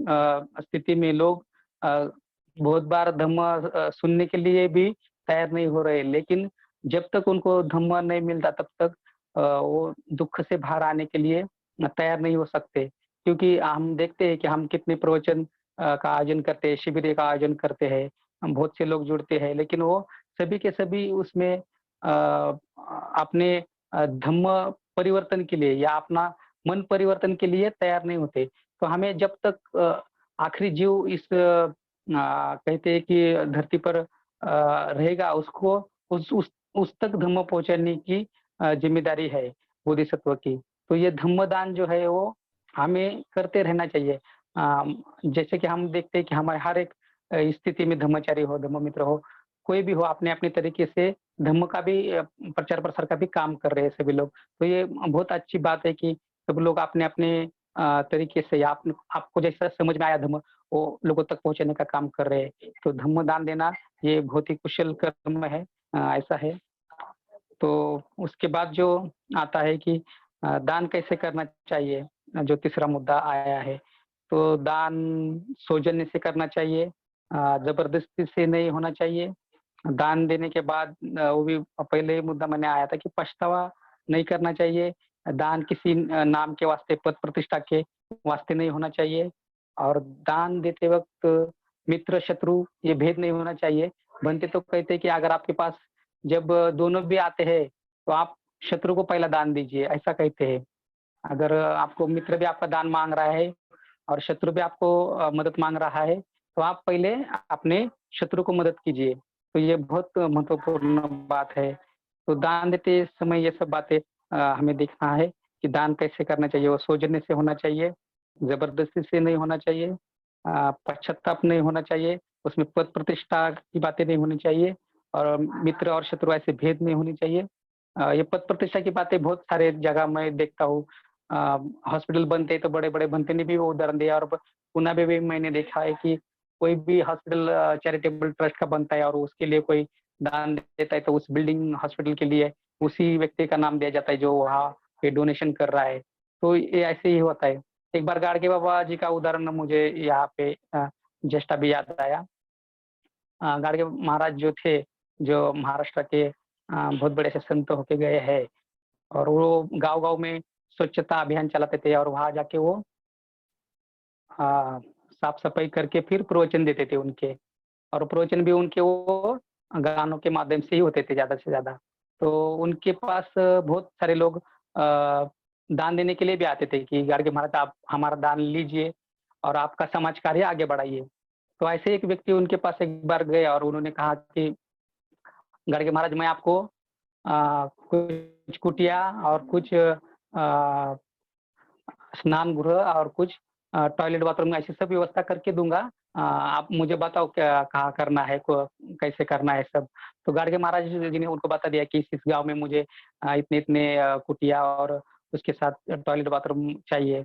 स्थिति में लोग बहुत बार धम्म सुनने के लिए भी तैयार नहीं हो रहे। लेकिन जब तक उनको धम्म नहीं मिलता तब तक वो दुःख से बाहर आने के लिए तैयार नहीं हो सकते। क्योंकि हम देखते हैं कि हम कितने प्रवचन का आयोजन करते हैं, शिविर का आयोजन करते हैं। हम बहुत से लोग जुड़ते हैं, लेकिन वो सभी के सभी उसमें अपने धम्म परिवर्तन के लिए या अपना मन परिवर्तन के लिए तैयार नहीं होते। तो हमें जब तक आखिरी जीव इस कहते हैं कि धरती पर रहेगा उसको उस तक धम्म पहुँचाने की ज़िम्मेदारी है बोधिसत्व की। तो ये धम्मदान जो है वो हमें करते रहना चाहिए। जैसे कि हम देखते हैं कि हमारे हर एक स्थिति में धर्मचारी हो, धर्ममित्र हो, कोई भी हो अपने-अपने तरीके से धम्म का भी प्रचार-प्रसार का भी काम कर रहे हैं सभी लोग। तो ये बहुत अच्छी बात है कि सब लोग अपने-अपने तरीके से या आपको जैसा समझ में आया धम्म, वो लोगों तक पहुँचाने का काम कर रहे हैं। तो धम्म दान देना ये बहुत ही कुशल कर्म है। ऐसा है। तो उसके बाद जो आता है कि दान कैसे करना चाहिए, जो तीसरा मुद्दा आया है। तो दान सौजन्य से करना चाहिए, ज़बरदस्ती से नहीं होना चाहिए। दान देने के बाद वो भी पहले ही मुद्दा मैंने आया था कि पछतावा नहीं करना चाहिए। दान किसी नाम के वास्ते, पद प्रतिष्ठा के वास्ते नहीं होना चाहिए और दान देते वक़्त मित्र शत्रु ये भेद नहीं होना चाहिए। बनते तो कहते हैं कि अगर आपके पास जब दोनों भी आते हैं, तो आप शत्रु को पहला दान दीजिए, ऐसा कहते हैं। अगर आपको मित्र भी आपका दान माँग रहा है और शत्रु भी आपको मदद माँग रहा है, तो आप पहले अपने शत्रु को मदद कीजिए। तो ये बहुत महत्वपूर्ण बात है। तो दान देते समय ये सब बातें हमें देखना है कि दान कैसे करना चाहिए, वो सौजन्य से होना चाहिए, ज़बरदस्ती से नहीं होना चाहिए, पश्चाताप नहीं होना चाहिए, उसमें पद प्रतिष्ठा की बातें नहीं होनी चाहिए और मित्र और शत्रु ऐसे भेद नहीं होनी चाहिए। ये पद प्रतिष्ठा की बातें बहुत सारे जगह मैं देखता हूँ। अ, हॉस्पिटल बनते हैं तो बड़े-बड़े बनते ने भी वो उदाहरण दिया और पुणे में भी मैंने देखा है कि कोई भी हॉस्पिटल चैरिटेबल ट्रस्ट का बनता है और उसके लिए कोई दान देता है तो उस बिल्डिंग हॉस्पिटल के लिए उसी व्यक्ति का नाम दिया जाता है जो वहाँ पे डोनेशन कर रहा है। तो ये ऐसे ही होता है। एक बार गाडगे बाबा जी का उदाहरण मुझे यहाँ पे जस्ट अभी याद आया। गाडगे महाराज जो थे, जो महाराष्ट्र के बहुत बड़े से संत होके गए हैं और वो गाँव-गाँव में स्वच्छता अभियान चलाते थे और वहाँ जाके वो साफ-सफाई करके फिर प्रवचन देते थे उनके और प्रवचन भी उनके वो गानों के माध्यम से ही होते थे ज़्यादा से ज़्यादा। तो उनके पास बहुत सारे लोग दान देने के लिए भी आते थे कि गाडगे महाराज आप हमारा दान लीजिए और आपका समाज कार्य आगे बढ़ाइए। तो ऐसे एक व्यक्ति उनके पास एक बार गए और उन्होंने कहा कि गाडगे महाराज मैं आपको कुछ कुटिया और कुछ स्नान गृह और कुछ टॉयलेट बाथरूम ऐसी सब व्यवस्था करके दूँगा। आप मुझे बताओ क्या कहाँ करना है, को कैसे करना है सब। तो गाडगे महाराज जी ने उनको बता दिया कि इस गाँव में मुझे इतने-इतने कुटिया और उसके साथ टॉयलेट बाथरूम चाहिए।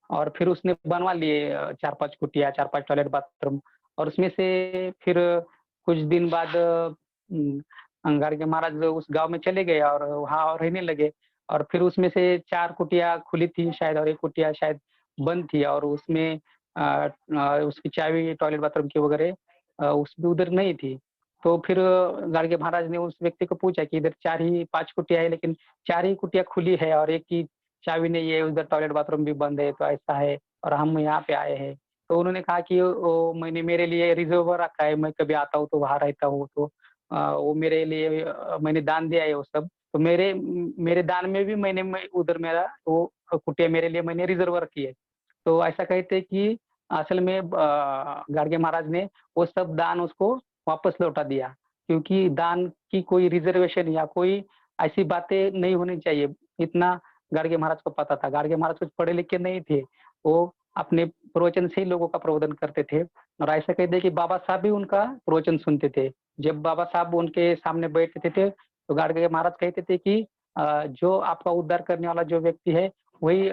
और फिर उसने बनवा लिए 4-5 कुटिया, 4-5 टॉयलेट बाथरूम और उसमें से फिर कुछ दिन बाद गाडगे महाराज उस गाँव में चले गए और वहाँ रहने लगे और फिर उसमें से 4 कुटिया खुली थी शायद और 1 कुटिया शायद बंद थी और उसमें उसकी चाबी टॉयलेट बाथरूम की वगैरह उसमें उधर नहीं थी। तो फिर गाडगे महाराज ने उस व्यक्ति को पूछा कि इधर 4 ही 5 कुटिया है लेकिन 4 ही कुटिया खुली है और 1 की चाबी नहीं है, उधर टॉयलेट बाथरूम भी बंद है, तो ऐसा है और हम यहाँ पे आए हैं। तो उन्होंने कहा कि वो मैंने मेरे लिए रिज़र्व रखा है, मैं कभी आता हूँ तो वहाँ रहता हूँ तो वो मेरे लिए मैंने दान दिया है वो सब। तो मेरे दान में भी मैं उधर मेरा वो कुटिया मेरे लिए मैंने रिज़र्व रखी है। तो ऐसा कहते हैं कि असल में गाडगे महाराज ने वो सब दान उसको वापस लौटा दिया, क्योंकि दान की कोई रिज़र्वेशन या कोई ऐसी बातें नहीं होनी चाहिए। इतना गाडगे महाराज को पता था। गाडगे महाराज कुछ पढ़े लिखे नहीं थे। वो अपने प्रवचन से ही लोगों का प्रबोधन करते थे और ऐसा कहते हैं कि बाबा साहब भी उनका प्रवचन सुनते थे। जब बाबा साहब उनके सामने बैठते थे, तो गाडगे महाराज कहते थे कि जो आपका उद्धार करने वाला जो व्यक्ति है, वही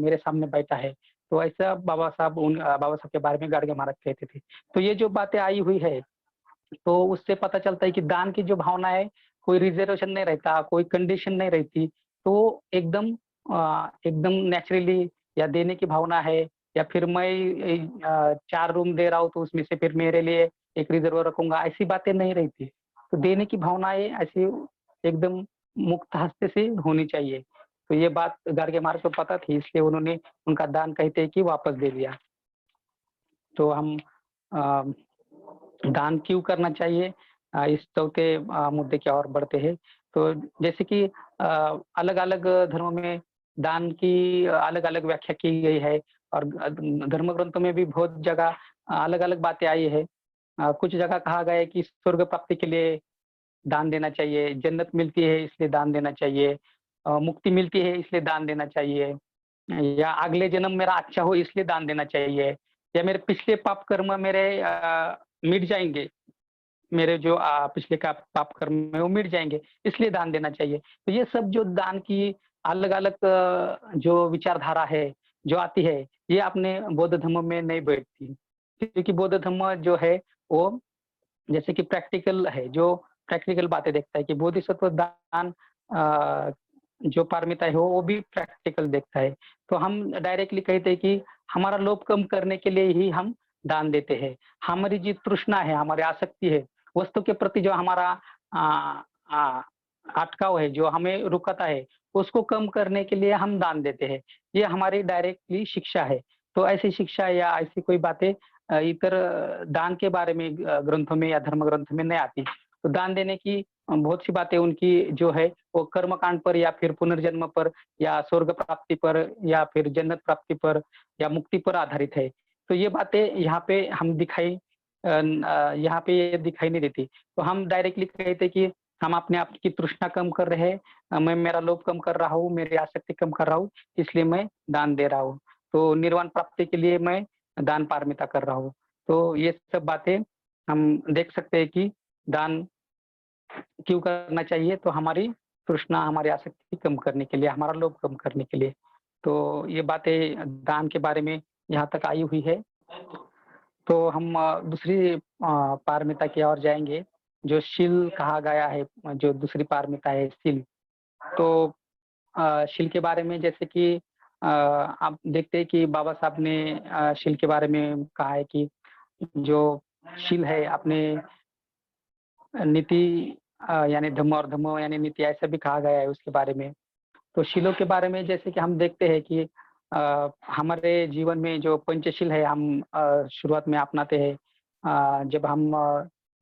मेरे सामने बैठा है। तो ऐसा बाबा साहब के बारे में गाडगे महाराज कहते थे। तो ये जो बातें आई हुई है तो उससे पता चलता है कि दान की जो भावना है, कोई रिज़र्वेशन नहीं रहता, कोई कंडीशन नहीं रहती, तो एकदम नेचुरली या देने की भावना है या फिर मैं 4 रूम दे रहा हूँ तो उसमें से फिर मेरे लिए एक रिज़र्व रखूँगा, ऐसी बातें नहीं रहती। तो देने की भावनाएँ ऐसी एकदम मुक्त हस्ते से होनी चाहिए। तो ये बात गाडगे महाराज को पता थी इसलिए उन्होंने उनका दान कहते हैं कि वापस दे दिया। तो हम अ दान क्यों करना चाहिए? इस चौथे मुद्दे की ओर बढ़ते हैं। तो जैसे कि अलग-अलग धर्मों में दान की अलग-अलग व्याख्या की गई है और धर्म ग्रंथों में भी बहुत जगह अलग-अलग बातें आई है। कुछ जगह कहा गया है कि स्वर्ग प्राप्ति के लिए दान देना चाहिए, जन्नत मिलती है इसलिए दान देना चाहिए, मुक्ति मिलती है इसलिए दान देना चाहिए या अगले जन्म मेरा अच्छा हो इसलिए दान देना चाहिए या मेरे पिछले पाप कर्म मेरे मिट जाएँगे। मेरे जो पिछले का पाप कर्म है वो मिट जाएँगे, इसलिए दान देना चाहिए। तो ये सब जो दान की अलग-अलग जो विचारधारा है, जो आती है, ये अपने बौद्ध धर्म में नहीं बैठती। क्योंकि बौद्ध धर्म जो है वो जैसे कि प्रैक्टिकल है, जो प्रैक्टिकल बातें देखता है कि बोधिसत्व दान जो पारमिता है वो भी प्रैक्टिकल देखता है। तो हम डायरेक्टली कहते हैं कि हमारा लोभ कम करने के लिए ही हम दान देते हैं। हमारी जो तृष्णा है, हमारी आसक्ति है, वस्तु के प्रति जो हमारा अ अ, अटकाव है, जो हमें रुकता है, उसको कम करने के लिए हम दान देते हैं। ये हमारी डायरेक्टली शिक्षा है। तो ऐसी शिक्षा या ऐसी कोई बातें इतर दान के बारे में ग्रंथों में या धर्म ग्रंथ में नहीं आती। तो दान देने की बहुत सी बातें उनकी जो है वो कर्मकांड पर या फिर पुनर्जन्म पर या स्वर्ग प्राप्ति पर या फिर जन्नत प्राप्ति पर या मुक्ति पर आधारित है। तो ये बातें यहाँ पे हम यहाँ पे ये दिखाई नहीं देती। तो हम डायरेक्टली कहते हैं कि हम अपने आप की तृष्णा कम कर रहे हैं, मैं मेरा लोभ कम कर रहा हूँ, मेरी आसक्ति कम कर रहा हूँ, इसलिए मैं दान दे रहा हूँ। तो निर्वाण प्राप्ति के लिए मैं दान पारमिता कर रहा हूँ। तो ये सब बातें हम देख सकते हैं कि दान क्यों करना चाहिए? तो हमारी तृष्णा, हमारी आसक्ति कम करने के लिए, हमारा लोभ कम करने के लिए। तो ये बातें दान के बारे में यहाँ तक आई हुई है। तो हम दूसरी पारमिता की ओर जाएँगे, जो शील कहा गया है, जो दूसरी पारमिता है शील। तो शील के बारे में जैसे कि आप देखते हैं कि बाबा साहब ने शील के बारे में कहा है कि जो शील है अपने नीति यानी धम्म और धम्म यानी नीति ऐसा भी कहा गया है उसके बारे में। तो शीलों के बारे में जैसे कि हम देखते हैं कि हमारे जीवन में जो पंचशील है हम शुरुआत में अपनाते हैं। जब हम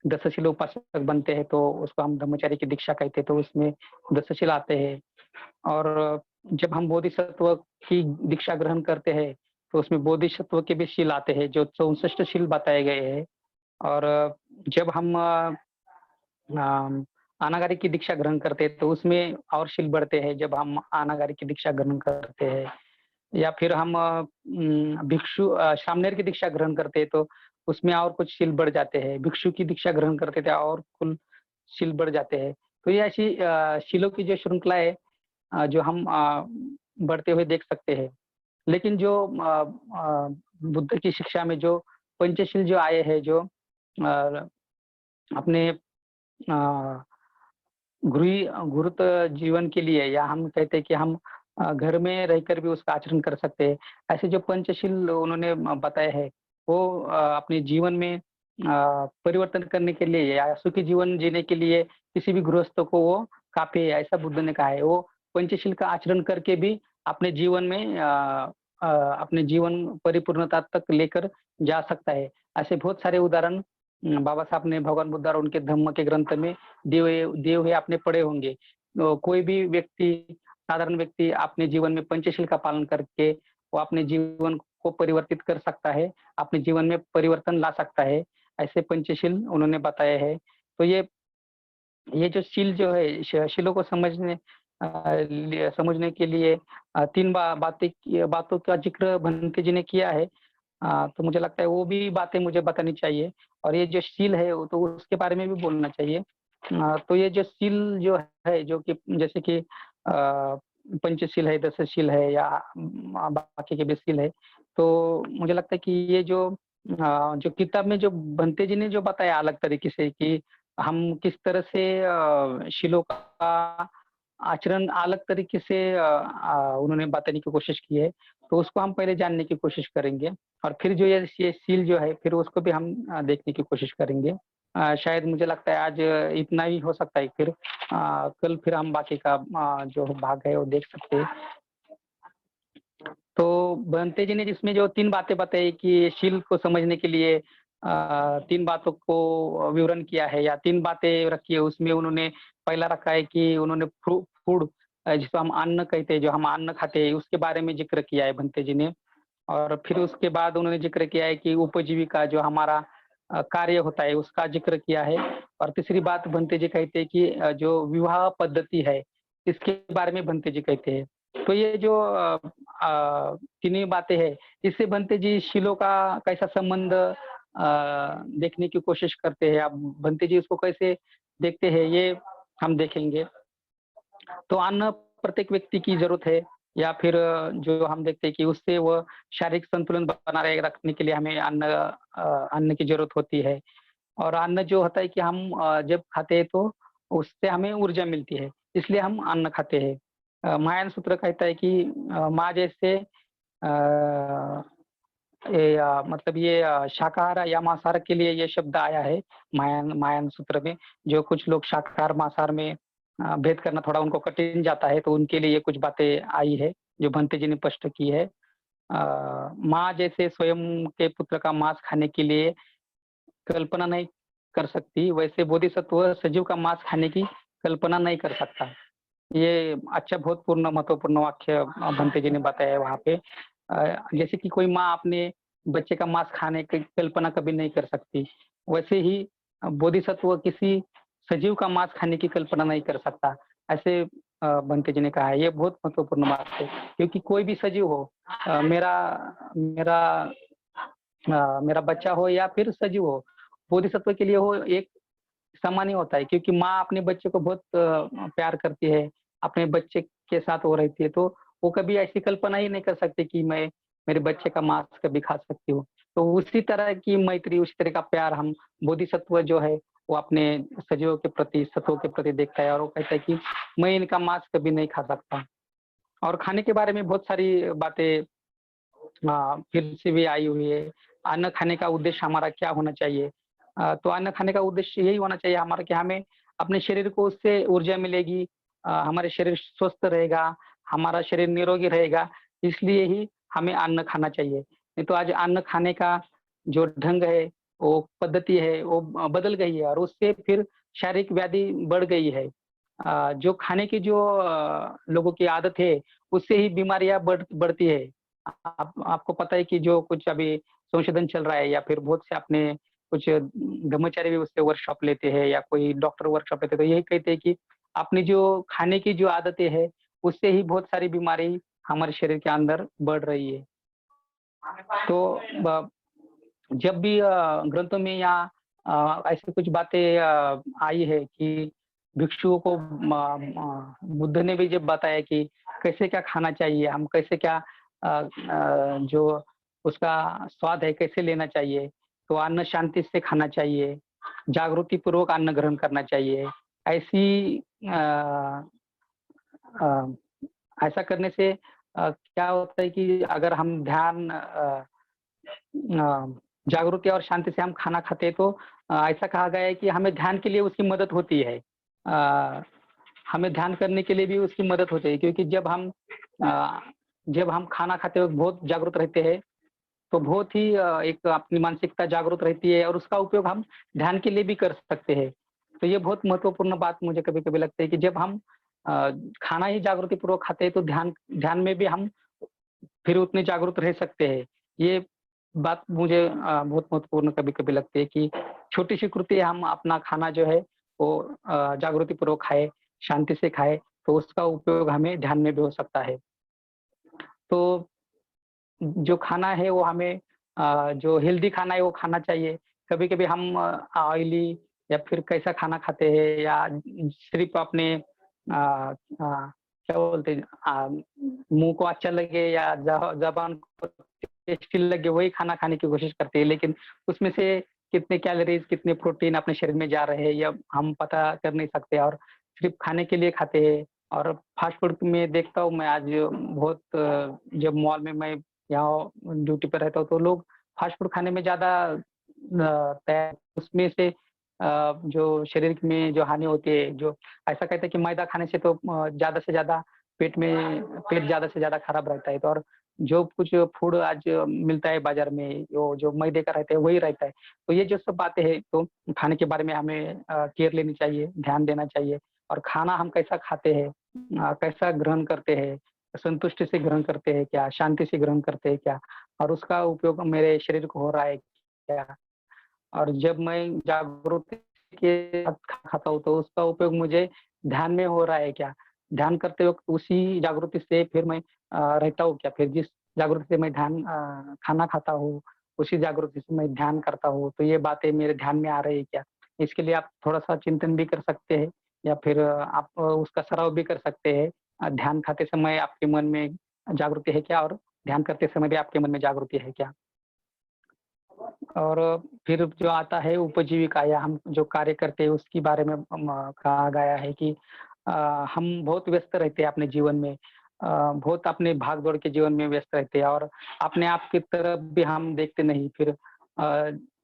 दशशील उपासक बनते हैं तो उसको हम ब्रह्मचारी की दीक्षा कहते हैं, तो उसमें दशशील आते हैं। और जब हम बोधिसत्व की दीक्षा ग्रहण करते हैं, तो उसमें बोधिसत्व के भी शील आते हैं, जो 64 शील बताए गए हैं। और जब हम अनागारी की दीक्षा ग्रहण करते हैं, तो उसमें और शील बढ़ते हैं, जब हम अनागारी की दीक्षा ग्रहण करते हैं। या फिर हम भिक्षु सामनेर की दीक्षा ग्रहण करते हैं, तो उसमें और कुछ शील बढ़ जाते हैं। भिक्षु की दीक्षा ग्रहण करते थे और कुल शील बढ़ जाते हैं। तो ये ऐसी शीलों की जो श्रृंखला है जो हम बढ़ते हुए देख सकते हैं। लेकिन जो बुद्ध की शिक्षा में जो पंचशील जो आए हैं, जो अपने अ, गुरुत जीवन के लिए, या हम कहते हैं कि हम घर में रहकर भी उसका आचरण कर सकते हैं। ऐसे जो पंचशील उन्होंने बताए हैं, वो अपने जीवन में परिवर्तन करने के लिए या सुखी जीवन जीने के लिए किसी भी गृहस्थ को वो काफ़ी है, ऐसा बुद्ध ने कहा है। वो पंचशील का आचरण करके भी अपने जीवन में अपने जीवन परिपूर्णता तक लेकर जा सकता है। ऐसे बहुत सारे उदाहरण बाबा साहब ने, भगवान बुद्ध और उनके धम्म के ग्रंथ में दिए हुए आपने पढ़े होंगे। कोई भी व्यक्ति, साधारण व्यक्ति अपने जीवन में पंचशील का पालन करके वो अपने जीवन को परिवर्तित कर सकता है, अपने जीवन में परिवर्तन ला सकता है। ऐसे पंचशील उन्होंने बताए हैं। तो ये जो शील जो है, शीलों को समझने के लिए 3 बातों का ज़िक्र भंते जी ने किया है। तो मुझे लगता है वो भी बातें मुझे बतानी चाहिए, और ये जो शील है वो तो उसके बारे में भी बोलना चाहिए। तो ये जो शील जो है, जो कि जैसे कि पंचशील है, दशशील है या बाकी के भी शील है। तो मुझे लगता है कि ये जो किताब में जो भंते जी ने जो बताया अलग तरीके से कि हम किस तरह से शीलों का आचरण अलग तरीके से उन्होंने बताने की कोशिश की है। तो उसको हम पहले जानने की कोशिश करेंगे, और फिर जो ये सील जो है, फिर उसको भी हम देखने की कोशिश करेंगे। शायद मुझे लगता है आज इतना ही हो सकता है, फिर कल फिर हम बाकी का जो भाग है वो देख सकते हैं। तो बंते जी ने जिसमें जो 3 बातें बताई कि शील को समझने के लिए 3 बातों को विवरण किया है या 3 बातें रखी है, उसमें उन्होंने पहला रखा है कि उन्होंने फूड जिसको हम अन्न कहते हैं, जो हम अन्न खाते हैं, उसके बारे में ज़िक्र किया है बंते जी ने। और फिर उसके बाद उन्होंने ज़िक्र किया है कि उपजीविका जो हमारा कार्य होता है, उसका ज़िक्र किया है। और तीसरी बात भंते जी कहते हैं कि जो विवाह पद्धति है, इसके बारे में भंते जी कहते हैं। तो ये जो तीनों बातें हैं, इससे भंते जी शीलों का कैसा संबंध देखने की कोशिश करते हैं। अब भंते जी उसको कैसे देखते हैं, ये हम देखेंगे। तो अन्न प्रत्येक व्यक्ति की ज़रूरत है, या फिर जो हम देखते हैं कि उससे वो शारीरिक संतुलन बनाए रखने के लिए हमें अन्न की ज़रूरत होती है। और अन्न जो होता है कि हम जब खाते हैं तो उससे हमें ऊर्जा मिलती है, इसलिए हम अन्न खाते हैं। महायान सूत्र कहता है कि माँ जैसे मतलब ये शाकाहार या मांसाहार के लिए ये शब्द आया है महायान महायान सूत्र में। जो कुछ लोग शाकाहार मांसाहार में भेद करना थोड़ा उनको कठिन जाता है, तो उनके लिए ये कुछ बातें आई है जो भंते जी ने स्पष्ट की है। माँ जैसे स्वयं के पुत्र का मांस खाने के लिए कल्पना नहीं कर सकती, वैसे बोधिसत्व सजीव का मांस खाने की कल्पना नहीं कर सकता। ये अच्छा बहुत पूर्ण महत्वपूर्ण वाक्य भंते जी ने बताया है वहाँ पे। जैसे कि कोई माँ अपने बच्चे का मांस खाने की कल्पना कभी नहीं कर सकती, वैसे ही बोधिसत्व किसी सजीव का मांस खाने की कल्पना नहीं कर सकता। ऐसे भंते जी ने कहा है। ये बहुत महत्वपूर्ण बात है, क्योंकि कोई भी सजीव हो, मेरा मेरा मेरा बच्चा हो या फिर सजीव हो, बोधिसत्व के लिए वो एक समान ही होता है, क्योंकि माँ अपने बच्चे को बहुत प्यार करती है, अपने बच्चे के साथ वो रहती है, तो वो कभी ऐसी कल्पना ही नहीं कर सकती कि मैं मेरे बच्चे का मांस कभी खा सकती हूँ। तो उसी तरह की मैत्री, उसी तरह का प्यार हम बोधिसत्व जो है वो अपने सजीवों के प्रति, सत्वों के प्रति देखता है, और वो कहता है कि मैं इनका मांस कभी नहीं खा सकता। और खाने के बारे में बहुत सारी बातें फिर से भी आई हुई है। अन्न खाने का उद्देश्य हमारा क्या होना चाहिए? तो अन्न खाने का उद्देश्य यही होना चाहिए हमारा कि हमें अपने शरीर को उससे ऊर्जा मिलेगी, हमारे शरीर स्वस्थ रहेगा, हमारा शरीर निरोगी रहेगा, इसलिए ही हमें अन्न खाना चाहिए। नहीं तो आज अन्न खाने का जो ढंग है, वो पद्धति है, वो बदल गई है, और उससे फिर शारीरिक व्याधि बढ़ गई है। जो खाने की जो लोगों की आदत है, उससे ही बीमारियाँ बढ़ती है। आपको पता है कि जो कुछ अभी संशोधन चल रहा है, या फिर बहुत से अपने कुछ ब्रह्मचारी भी उससे वर्कशॉप लेते हैं, या कोई डॉक्टर वर्कशॉप लेते हैं, तो यही कहते हैं कि अपनी जो खाने की जो आदतें हैं, उससे ही बहुत सारी बीमारी हमारे शरीर के अंदर बढ़ रही है। तो ब जब भी ग्रंथों में या ऐसी कुछ बातें आई है कि भिक्षुओं को बुद्ध ने भी जब बताया कि कैसे क्या खाना चाहिए, हम कैसे क्या जो उसका स्वाद है कैसे लेना चाहिए, तो अन्न शांति से खाना चाहिए, जागृति पूर्वक अन्न ग्रहण करना चाहिए। ऐसी अ, ऐसा करने से क्या होता है कि अगर हम ध्यान जागरूकता और शांति से हम खाना खाते हैं, तो ऐसा कहा गया है कि हमें ध्यान के लिए उसकी मदद होती है। हमें ध्यान करने के लिए भी उसकी मदद होती है, क्योंकि अ, जब हम खाना खाते वक़्त बहुत जागरूक रहते हैं, तो बहुत ही एक अपनी मानसिकता जागरूक रहती है, और उसका उपयोग हम ध्यान के लिए भी कर सकते हैं। तो ये बहुत महत्वपूर्ण बात मुझे कभी-कभी लगता है कि जब हम अ, खाना ही जागृतिपूर्वक खाते हैं, तो ध्यान ध्यान में भी हम फिर उतने जागरूक रह सकते हैं। ये बात मुझे बहुत महत्वपूर्ण कभी-कभी लगती है कि छोटी-सी कृति हम अपना खाना जो है वो जागृतिपूर्वक खाएँ, शांति से खाएँ, तो उसका उपयोग हमें ध्यान में भी हो सकता है। तो जो खाना है वो हमें जो हेल्दी खाना है वो खाना चाहिए। कभी-कभी हम ऑयली या फिर कैसा खाना खाते हैं, या सिर्फ़ अपने क्या बोलते हैं, मुँह को अच्छा लगे या ज़बान को टेस्टी लगे वही खाना खाने की कोशिश करते हैं। लेकिन उसमें से कितने कैलोरीज़, कितने प्रोटीन अपने शरीर में जा रहे हैं, ये हम पता कर नहीं सकते, और सिर्फ़ खाने के लिए खाते हैं। और फ़ास्ट फ़ूड में देखता हूँ मैं आज बहुत, जब मॉल में मैं यहाँ ड्यूटी पे रहता हूँ, तो लोग फ़ास्ट फ़ूड खाने में ज़्यादा उसमें से जो शरीर में जो हानि होती है, जो ऐसा कहते हैं कि मैदा खाने से तो ज़्यादा से ज़्यादा पेट ज़्यादा से ज़्यादा खराब रहता है। तो और जो कुछ फूड आज मिलता है बाज़ार में, वो जो मैदे का रहता है, वही रहता है। तो ये जो सब बातें हैं, तो खाने के बारे में हमें केयर लेनी चाहिए, ध्यान देना चाहिए, और खाना हम कैसा खाते हैं, कैसा ग्रहण करते हैं, संतुष्टि से ग्रहण करते हैं क्या, शांति से ग्रहण करते हैं क्या, और उसका उपयोग मेरे शरीर को हो रहा है क्या? और जब मैं जागरूक के साथ खाता हूँ, तो उसका उपयोग मुझे ध्यान में हो रहा है क्या? ध्यान करते वक़्त उसी जागृति से फिर मैं रहता हूँ क्या? फिर जिस जागृति से मैं खाना खाता हूँ, उसी जागृति से मैं ध्यान करता हूँ, तो ये बातें मेरे ध्यान में आ रही है क्या? इसके लिए आप थोड़ा-सा चिंतन भी कर सकते हैं, या फिर आप उसका सराव भी कर सकते हैं। ध्यान खाते समय आपके मन में जागृति है क्या? और ध्यान करते समय भी आपके मन में जागृति है क्या? और फिर जो आता है उपजीविका या हम जो कार्य करते हैं उसके बारे में कहा गया है कि अ, हम बहुत व्यस्त रहते हैं अपने जीवन में। बहुत अपने भाग-दौड़ के जीवन में व्यस्त रहते हैं और अपने आप की तरफ भी हम देखते नहीं। फिर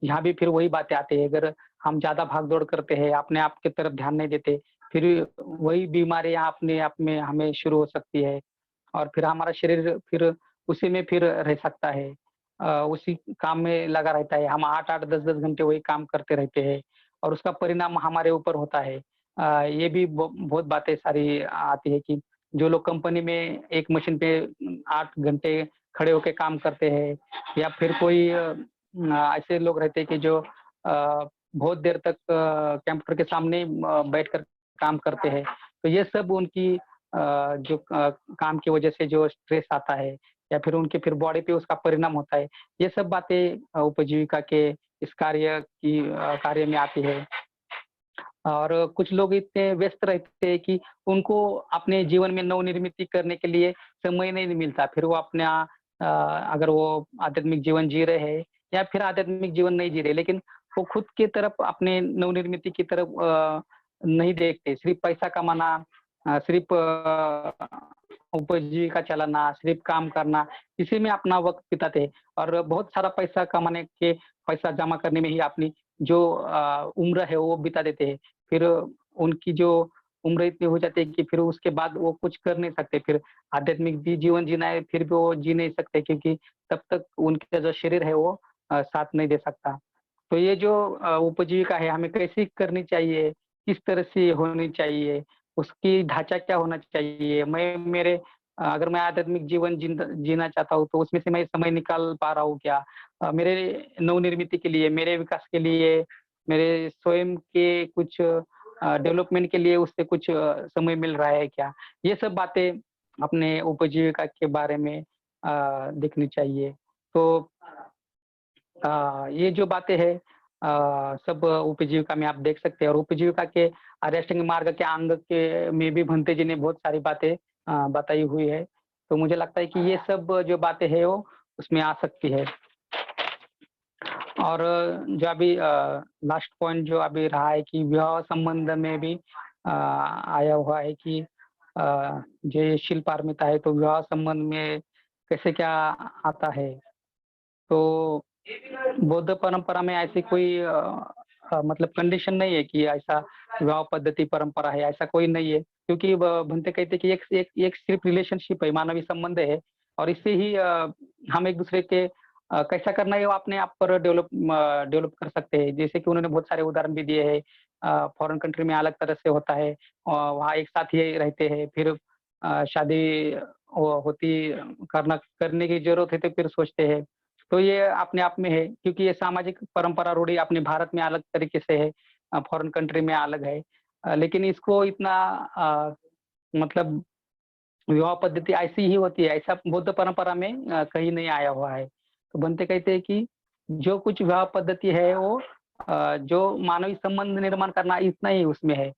यहाँ भी फिर वही बातें आती है, अगर हम ज़्यादा भाग-दौड़ करते हैं, अपने आप की तरफ ध्यान नहीं देते, फिर वही बीमारियाँ अपने आप में हमें शुरू हो सकती है। और फिर हमारा शरीर फिर उसी में फिर रह सकता है। उसी काम में लगा रहता है। हम 8-8, 10-10 घंटे वही काम करते रहते हैं और उसका परिणाम हमारे ऊपर होता है। ये भी बहुत बातें सारी आती है कि जो लोग कंपनी में एक मशीन पे 8 घंटे खड़े होके काम करते हैं या फिर कोई ऐसे लोग रहते हैं कि जो बहुत देर तक कंप्यूटर के सामने बैठकर काम करते हैं। तो ये सब उनकी जो काम की वजह से जो स्ट्रेस आता है या फिर उनके फिर बॉडी पे उसका परिणाम होता है। ये सब बातें उपजीविका के इस कार्य में आती है। और कुछ लोग इतने व्यस्त रहते हैं कि उनको अपने जीवन में नवनिर्मित करने के लिए समय नहीं मिलता। फिर वो अपना अगर वो आध्यात्मिक जीवन जी रहे हैं या फिर आध्यात्मिक जीवन नहीं जी रहे, लेकिन वो खुद की तरफ अपने नवनिर्मित की तरफ नहीं देखते। सिर्फ़ पैसा कमाना, सिर्फ़ उपजीविका चलाना, सिर्फ़ काम करना, इसी में अपना वक़्त बिताते हैं और बहुत सारा पैसा कमाने के पैसा जमा करने में ही अपनी जो उम्र है वो बिता देते हैं। फिर उनकी जो उम्र इतनी हो जाती है कि फिर उसके बाद वो कुछ कर नहीं सकते। फिर आध्यात्मिक जीवन जीना है, फिर भी वो जी नहीं सकते क्योंकि तब तक उनका जो शरीर है वो साथ नहीं दे सकता। तो ये जो उपजीविका है हमें कैसी करनी चाहिए, किस तरह से होनी चाहिए, उसकी ढाँचा क्या होना चाहिए? अगर मैं आध्यात्मिक जीवन जीना चाहता हूँ तो उसमें से मैं समय निकाल पा रहा हूँ क्या? मेरे नवनिर्मित के लिए, मेरे विकास के लिए, मेरे स्वयं के कुछ डेवलपमेंट के लिए उससे कुछ समय मिल रहा है क्या? ये सब बातें अपने उपजीविका के बारे में देखनी चाहिए। तो ये जो बातें हैं सब उपजीविका में आप देख सकते हैं और उपजीविका के अष्टांग मार्ग के अंग के में भी भंते जी ने बहुत सारी बातें बताई हुई है। तो मुझे लगता है कि ये सब जो बातें हैं वो उसमें आ सकती है। और जो अभी लास्ट पॉइंट जो अभी रहा है कि विवाह संबंध में भी आया हुआ है कि जो ये शिल्पार्मिता है तो विवाह संबंध में कैसे क्या आता है? तो बौद्ध परंपरा में ऐसी कोई मतलब कंडीशन नहीं है कि ऐसा विवाह पद्धति परंपरा है, ऐसा कोई नहीं है। क्योंकि ब बनते कहते हैं कि एक सिर्फ़ रिलेशनशिप है, मानवीय संबंध है और इससे ही हम एक-दूसरे के कैसा करना है वो अपने आप पर डेवलप कर सकते हैं। जैसे कि उन्होंने बहुत सारे उदाहरण भी दिए हैं। फ़ॉरेन कंट्री में अलग तरह से होता है। वहाँ एक साथ ही रहते हैं, फिर शादी वो होती करने की ज़रूरत है तो फिर सोचते हैं। तो ये अपने आप में है क्योंकि ये सामाजिक परंपरा रूढ़ी अपने भारत में अलग तरीके से है, फॉरेन कंट्री में अलग है। लेकिन इसको इतना मतलब विवाह पद्धति ऐसी ही होती है, ऐसा बुद्ध परंपरा में कहीं नहीं आया हुआ है। तो बनते कहते हैं कि जो कुछ विवाह पद्धति है वो जो मानवीय संबंध निर्माण करना इतना ही उसमें है।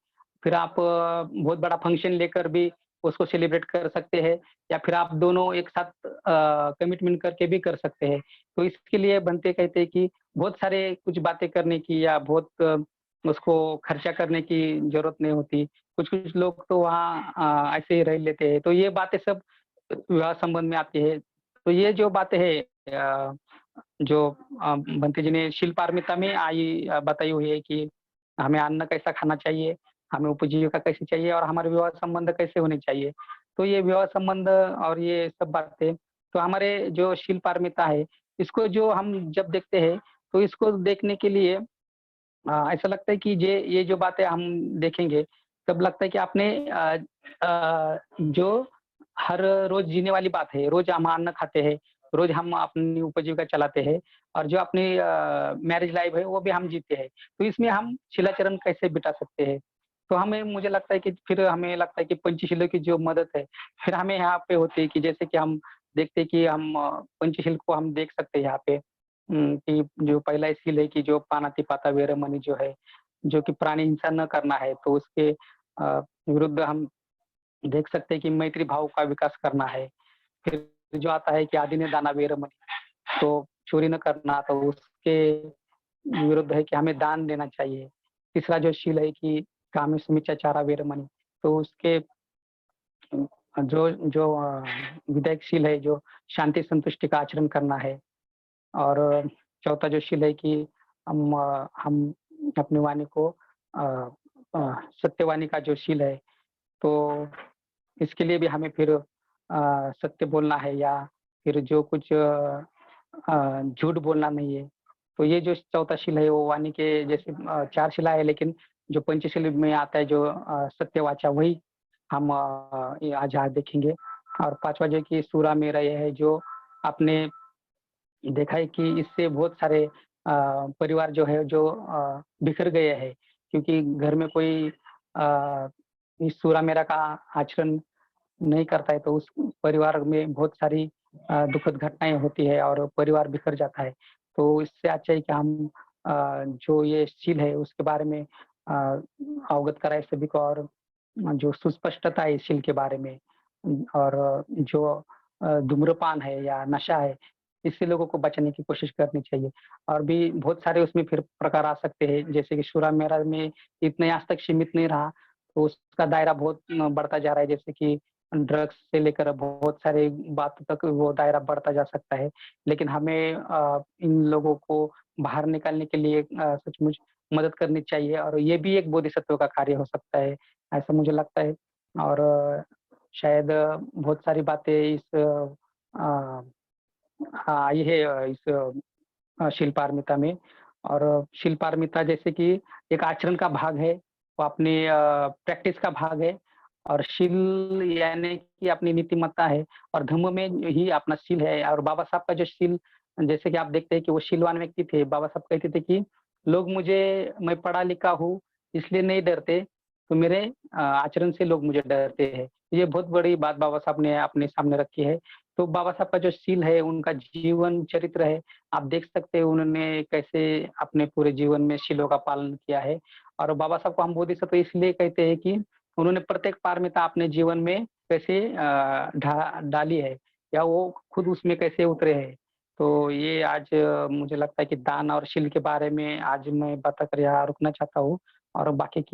फिर आप बहुत बड़ा फंक्शन लेकर भी उसको सेलिब्रेट कर सकते हैं या फिर आप दोनों एक साथ कमिटमेंट करके भी कर सकते हैं। तो इसके लिए बनते कहते हैं कि बहुत सारे कुछ बातें करने की या बहुत उसको खर्चा करने की ज़रूरत नहीं होती। कुछ-कुछ लोग तो वहाँ ऐसे ही रह लेते हैं। तो ये बातें सब विवाह संबंध में आती है। तो ये जो बातें हैं जो भंते जी ने शिल्पार्मिता में बताई हुई है कि हमें अन्न कैसा खाना चाहिए, हमें उपजीविका कैसी चाहिए और हमारे विवाह संबंध कैसे होने चाहिए। तो ये विवाह संबंध और ये सब बातें तो हमारे जो शिल्पार्मिता है, इसको जो हम जब देखते हैं, तो इसको देखने के लिए ऐसा लगता है कि ये जो बातें हम देखेंगे, तब लगता है कि आपने जो हर रोज़ जीने वाली बात है, रोज़ हम अन्न खाते हैं, रोज़ हम अपनी उपजीविका चलाते हैं और जो अपनी मैरिज लाइफ़ है, वो भी हम जीते हैं। तो इसमें हम शिलाचरण कैसे बिता सकते हैं? तो मुझे लगता है कि फिर हमें लगता है कि पंचशीलों की जो मदद है, फिर हमें यहाँ पे होती है कि जैसे कि हम देखते हैं कि हम पंचशील को हम देख सकते हैं यहाँ पे कि जो पहला स्किल है कि जो पानातिपाता वीरमणि जो है, जो कि प्राणी हिंसा न करना है, तो उसके विरुद्ध हम देख सकते हैं कि मैत्री भाव का विकास करना है। फिर जो आता है कि आदिने दाना वीरमणि, तो चोरी न करना, तो उसके विरुद्ध है कि हमें दान देना चाहिए। तीसरा जो शील है कि कामेषु वीरमणि, तो उसके जो जो विधायक शील है, जो शांति संतुष्टि का आचरण करना है। और चौथा जो शील है कि हम अपनी वाणी को सत्यवाणी का जो शील है, तो इसके लिए भी हमें फिर सत्य बोलना है, या फिर जो कुछ झूठ बोलना नहीं है। तो ये जो चौथा शील है वो वाणी के जैसे 4 शिला है, लेकिन जो पंचशील में आता है जो सत्यवाचा, वही हम ये आज देखेंगे। और 5वां जो कि सूरा मेरा ये है, जो आपने देखा है कि इससे बहुत सारे परिवार जो है जो बिखर गए हैं, क्योंकि घर में कोई इस सूरा मेरा का आचरण नहीं करता है, तो उस परिवार में बहुत सारी दुखद घटनाएँ होती है और परिवार बिखर जाता है। तो इससे अच्छा है कि हम जो ये शील है उसके बारे में अवगत कराएँ सभी को, और जो सुस्पष्टता है इस शील के बारे में। और जो धूम्रपान है या नशा है, इससे लोगों को बचने की कोशिश करनी चाहिए। और भी बहुत सारे उसमें फिर प्रकार आ सकते हैं, जैसे कि सूरा मेरा में इतने आज तक सीमित नहीं रहा, तो उसका दायरा बहुत बढ़ता जा रहा है, जैसे कि ड्रग्स से लेकर बहुत सारे बातों तक वो दायरा बढ़ता जा सकता है। लेकिन हमें इन लोगों को बाहर निकालने के लिए सचमुच मदद करनी चाहिए, और ये भी एक बोधिसत्व का कार्य हो सकता है, ऐसा मुझे लगता है। और शायद बहुत सारी बातें इस आई है इस शिल्पार्मिता में। और शिल्पार्मिता जैसे कि एक आचरण का भाग है, वो अपनी प्रैक्टिस का भाग है। और शील यानी कि अपनी नीतिमत्ता है, और धम्म में ही अपना शील है। और बाबा साहब का जो शील, जैसे कि आप देखते हैं कि वो शीलवान व्यक्ति थे। बाबा साहब कहते थे कि लोग मैं पढ़ा लिखा हूँ इसलिए नहीं डरते, तो मेरे आचरण से लोग मुझे डरते हैं। ये बहुत बड़ी बात बाबा साहब ने अपने सामने रखी है। तो बाबा साहब का जो शील है, उनका जीवन चरित्र है, आप देख सकते हैं उन्होंने कैसे अपने पूरे जीवन में शीलों का पालन किया है। और बाबा साहब को हम बोधिसत्व इसलिए कहते हैं कि उन्होंने प्रत्येक पारमिता अपने जीवन में कैसे डाली है, या वो खुद उसमें कैसे उतरे हैं। तो ये आज मुझे लगता है कि दान और शील के बारे में आज मैं बता कर यहाँ रुकना चाहता हूँ, और बाकी की